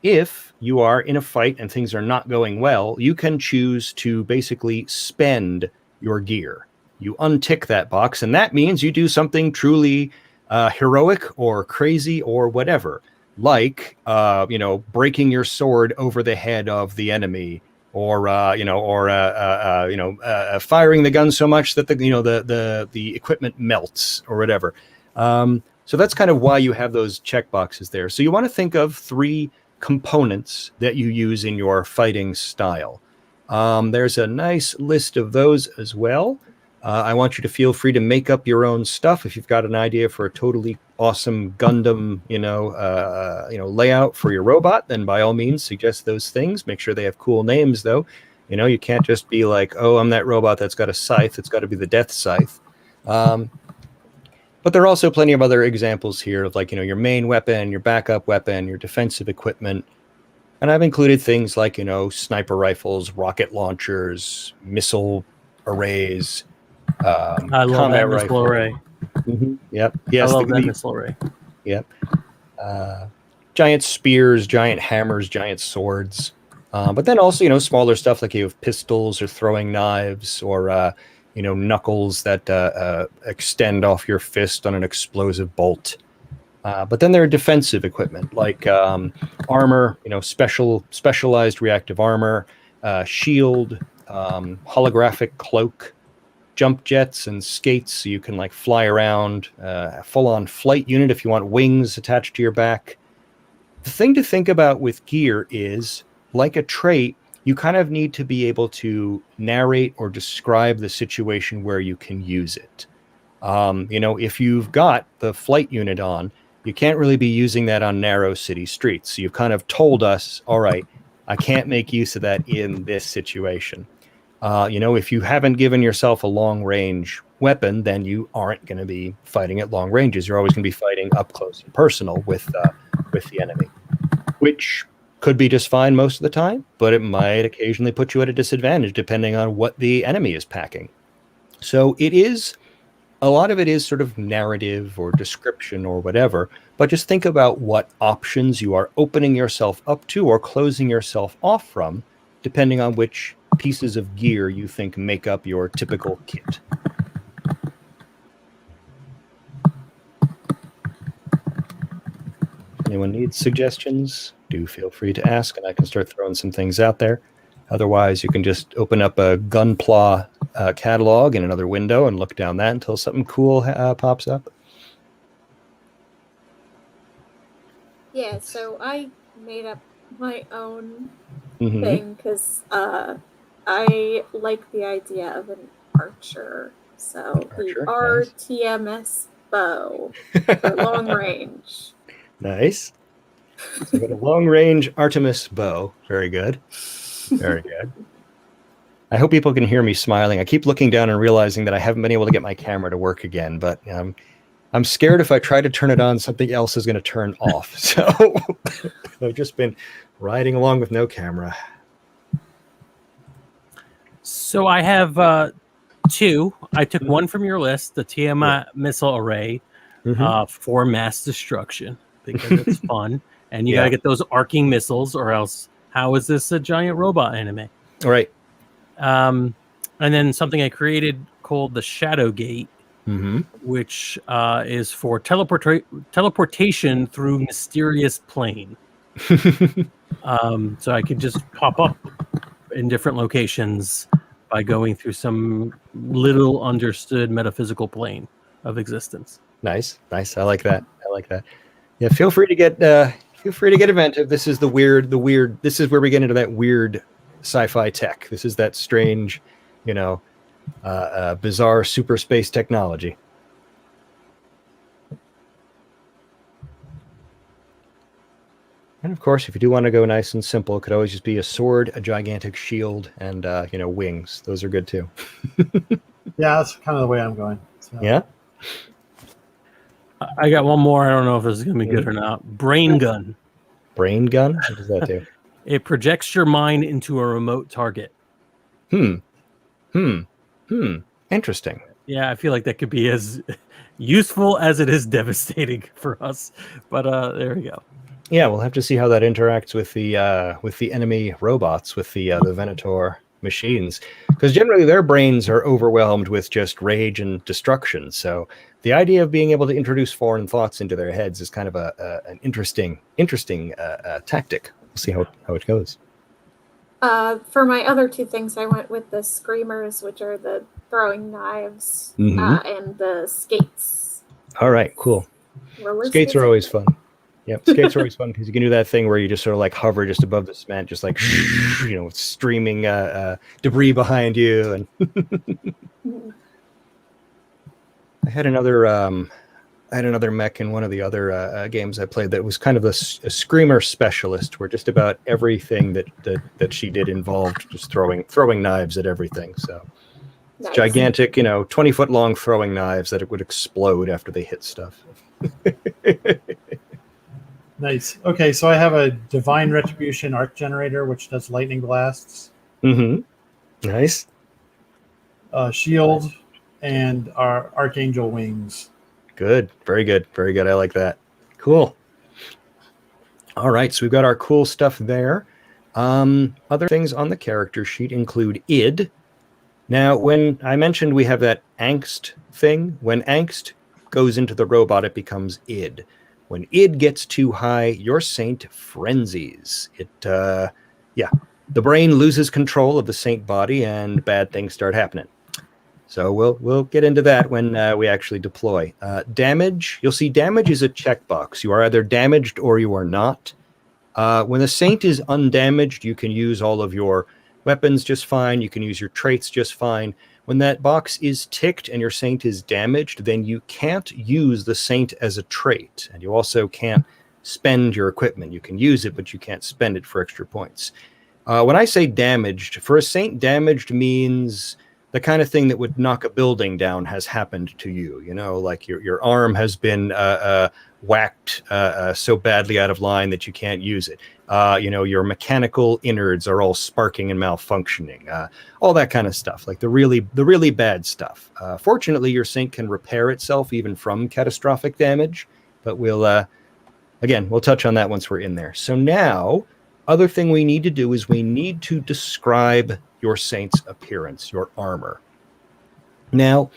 If you are in a fight and things are not going well, you can choose to basically spend your gear. You untick that box, and that means you do something truly heroic or crazy or whatever, like breaking your sword over the head of the enemy, or firing the gun so much that the equipment melts or whatever. So that's kind of why you have those check boxes there. So you want to think of 3 components that you use in your fighting style. There's a nice list of those as well. I want you to feel free to make up your own stuff. If you've got an idea for a totally awesome Gundam, layout for your robot, then by all means suggest those things. Make sure they have cool names, though. You can't just be like, oh, I'm that robot that's got a scythe. It's got to be the Death Scythe. But there are also plenty of other examples here of your main weapon, your backup weapon, your defensive equipment. And I've included things like, sniper rifles, rocket launchers, missile arrays. I love that missile array. Mm-hmm. Yep. Yes. I love that missile array. Yep. giant spears, giant hammers, giant swords. But then also, smaller stuff like you have pistols or throwing knives or, knuckles that extend off your fist on an explosive bolt. But then there are defensive equipment like armor, specialized reactive armor, shield, holographic cloak, jump jets and skates so you can like fly around, full-on flight unit if you want wings attached to your back. The thing to think about with gear is, like a trait, you kind of need to be able to narrate or describe the situation where you can use it. If you've got the flight unit on, you can't really be using that on narrow city streets. So you've kind of told us, all right, I can't make use of that in this situation. If you haven't given yourself a long range weapon, then you aren't going to be fighting at long ranges. You're always going to be fighting up close and personal with the enemy, which could be just fine most of the time, but it might occasionally put you at a disadvantage depending on what the enemy is packing. So a lot of it is sort of narrative or description or whatever, but just think about what options you are opening yourself up to or closing yourself off from, depending on which pieces of gear you think make up your typical kit. Anyone needs suggestions, do feel free to ask, and I can start throwing some things out there. Otherwise, you can just open up a Gunpla catalog in another window and look down that until something cool pops up. Yeah, so I made up my own thing because I like the idea of an archer. So the RTMS bow for long range. Nice. So we've got a long-range Artemis bow. Very good. Very good. I hope people can hear me smiling. I keep looking down and realizing that I haven't been able to get my camera to work again, but I'm scared if I try to turn it on, something else is going to turn off. So I've just been riding along with no camera. So I have two. I took one from your list, the Tiamat missile array for mass destruction, because it's fun. And you got to get those arcing missiles, or else how is this a giant robot anime? All right. And then something I created called the Shadow Gate, which is for teleportation through mysterious plane. So I could just pop up in different locations by going through some little understood metaphysical plane of existence. Nice. I like that. Yeah, feel free to get inventive. This is the weird. This is where we get into that weird sci-fi tech. This is that strange, bizarre super space technology. And of course, if you do want to go nice and simple, it could always just be a sword, a gigantic shield, and wings. Those are good too. Yeah, that's kind of the way I'm going. So. Yeah. I got one more. I don't know if this is going to be good or not. Brain gun. Brain gun? What does that do? It projects your mind into a remote target. Interesting. Yeah, I feel like that could be as useful as it is devastating for us. But there we go. Yeah, we'll have to see how that interacts with the enemy robots, with the Venator machines, because generally their brains are overwhelmed with just rage and destruction. So the idea of being able to introduce foreign thoughts into their heads is kind of an interesting tactic. We'll see how it goes. For my other two things, I went with the screamers, which are the throwing knives, and the skates. All right, cool. Skates are always fun. Yep, skates are always fun because you can do that thing where you just sort of like hover just above the cement, just like streaming debris behind you. And I had another mech in one of the other games I played that was kind of a screamer specialist, where just about everything that she did involved just throwing knives at everything. So nice. Gigantic, 20-foot long throwing knives that it would explode after they hit stuff. Nice. Okay, so I have a Divine Retribution arc generator, which does lightning blasts. Nice. Shield and our Archangel wings. Good. Very good. Very good. I like that. Cool. All right, so we've got our cool stuff there. Other things on the character sheet include id. Now, when I mentioned we have that angst thing, when angst goes into the robot, it becomes id. When id gets too high, your saint frenzies. The brain loses control of the saint body and bad things start happening. So we'll get into that when we actually deploy. Damage, you'll see damage is a checkbox. You are either damaged or you are not. When the saint is undamaged, you can use all of your weapons just fine. You can use your traits just fine. When that box is ticked and your saint is damaged, then you can't use the saint as a trait. And you also can't spend your equipment. You can use it, but you can't spend it for extra points. When I say damaged, for a saint, damaged means the kind of thing that would knock a building down has happened to you. You know, like your arm has been whacked so badly out of line that you can't use it. Your mechanical innards are all sparking and malfunctioning. All that kind of stuff, like the really bad stuff. Fortunately, your saint can repair itself even from catastrophic damage, but we'll touch on that once we're in there. So now, other thing we need to do is we need to describe your saint's appearance, your armor. Now,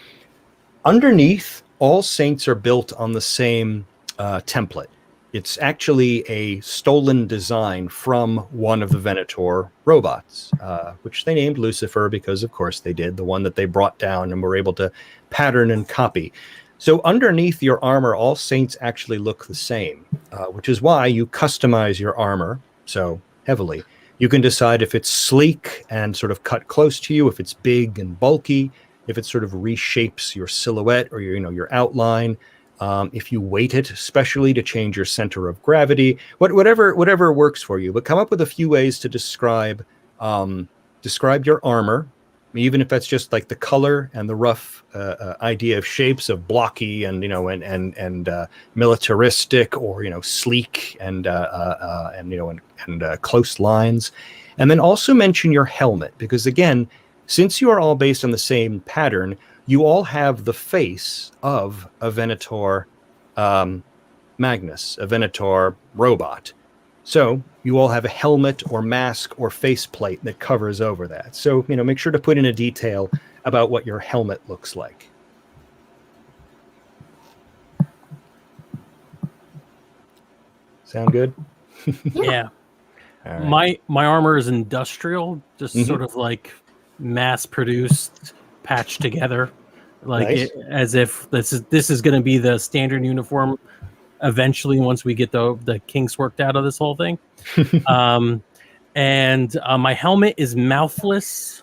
underneath, all saints are built on the same template. It's actually a stolen design from one of the Venator robots, which they named Lucifer because, of course, they did, the one that they brought down and were able to pattern and copy. So underneath your armor, all saints actually look the same, which is why you customize your armor so heavily. You can decide if it's sleek and sort of cut close to you, if it's big and bulky, if it sort of reshapes your silhouette or your outline. If you weight it especially to change your center of gravity, whatever works for you. But come up with a few ways to describe your armor, even if that's just like the color and the rough idea of shapes of blocky and militaristic, or sleek and close lines. And then also mention your helmet, because again, since you are all based on the same pattern, you all have the face of a Venator Magnus, a Venator robot. So you all have a helmet or mask or faceplate that covers over that. So, make sure to put in a detail about what your helmet looks like. Sound good? Yeah. All right. My armor is industrial, just sort of like mass-produced, patched together, like Nice. as if this is going to be the standard uniform eventually once we get the kinks worked out of this whole thing. And my helmet is mouthless,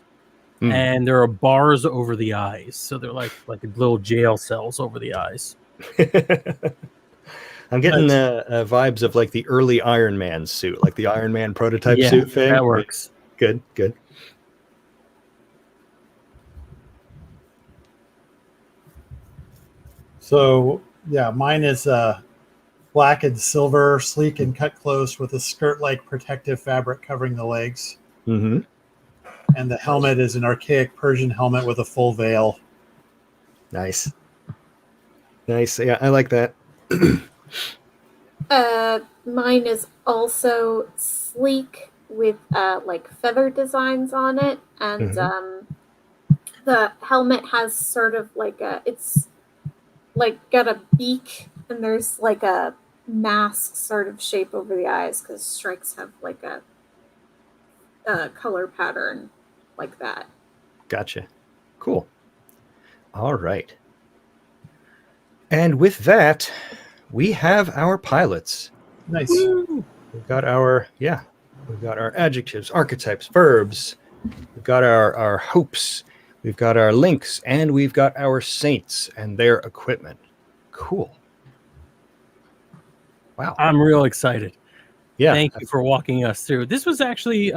and there are bars over the eyes, so they're like little jail cells over the eyes. I'm getting vibes of like the early Iron Man suit, like the Iron Man prototype suit thing. That works. Good. So yeah, mine is black and silver, sleek and cut close, with a skirt-like protective fabric covering the legs. Mm-hmm. And the helmet is an archaic Persian helmet with a full veil. Nice. Yeah, I like that. Mine is also sleek with like feather designs on it, and the helmet has sort of like it's like got a beak, and there's like a mask sort of shape over the eyes because strikes have like a color pattern like that. Gotcha. Cool. All right. And with that, we have our pilots. Nice. We've got our adjectives, archetypes, verbs. We've got our hopes. We've got our links, and we've got our saints and their equipment. Cool. Wow. I'm real excited. Yeah. Thank you for walking us through. This was actually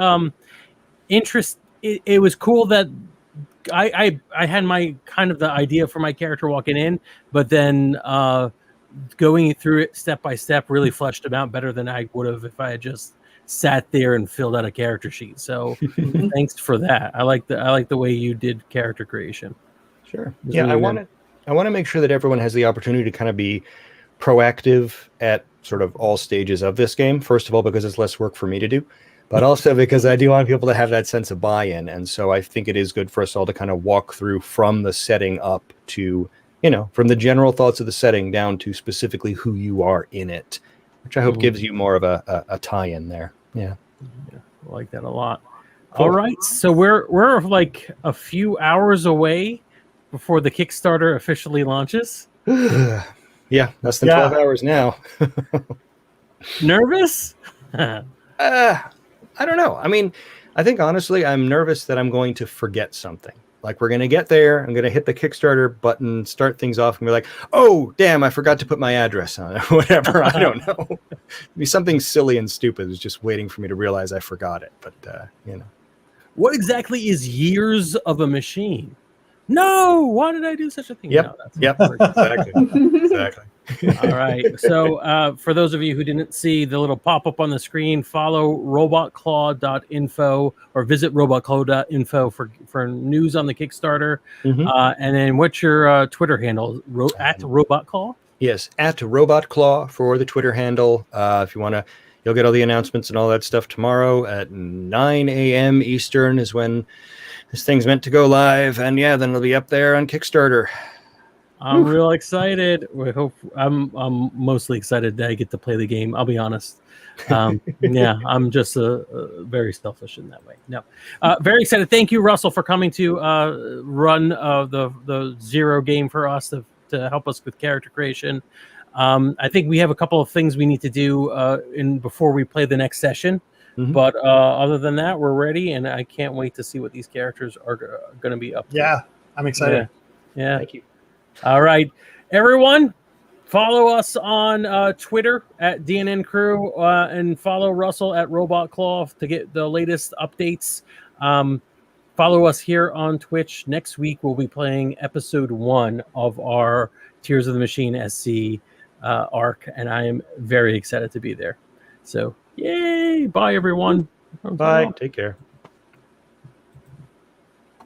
It was cool that I had my kind of the idea for my character walking in, but then going through it step by step really fleshed them out better than I would have if I had just sat there and filled out a character sheet. So thanks for that. I like the way you did character creation. Sure. Yeah, I want to make sure that everyone has the opportunity to kind of be proactive at sort of all stages of this game. First of all, because it's less work for me to do, but also because I do want people to have that sense of buy-in. And so I think it is good for us all to kind of walk through from the setting up to, from the general thoughts of the setting down to specifically who you are in it, which I hope gives you more of a tie-in there. Yeah. I like that a lot. Cool. All right. So we're like a few hours away before the Kickstarter officially launches. Yeah, less than 12 hours now. Nervous? I don't know. I mean, I think honestly, I'm nervous that I'm going to forget something. Like we're going to get there. I'm going to hit the Kickstarter button, start things off, and be like, oh, damn, I forgot to put my address on it or whatever. I don't know. It'd be something silly and stupid is just waiting for me to realize I forgot it. But, What exactly is years of a machine? No, why did I do such a thing? Yep. No, Exactly. All right. So for those of you who didn't see the little pop-up on the screen, follow robotclaw.info or visit robotclaw.info for news on the Kickstarter. And then what's your Twitter handle? At robotclaw? Yes, at robotclaw for the Twitter handle. If you want to, you'll get all the announcements and all that stuff tomorrow at 9 a.m. Eastern is when this thing's meant to go live. And yeah, then it'll be up there on Kickstarter. I'm real excited. We hope I'm mostly excited that I get to play the game. I'll be honest. Yeah, I'm just very selfish in that way. No, very excited. Thank you, Russell, for coming to run the Zero game for us to help us with character creation. I think we have a couple of things we need to do before we play the next session. But other than that, we're ready, and I can't wait to see what these characters are going to be up to. Yeah, I'm excited. Yeah. Thank you. All right, everyone, follow us on Twitter at DNN Crew and follow Russell at Robot Claw to get the latest updates. Follow us here on Twitch. Next week, we'll be playing episode 1 of our Tears of the Machine SC arc, and I am very excited to be there. So, yay! Bye, everyone. Bye. Take care.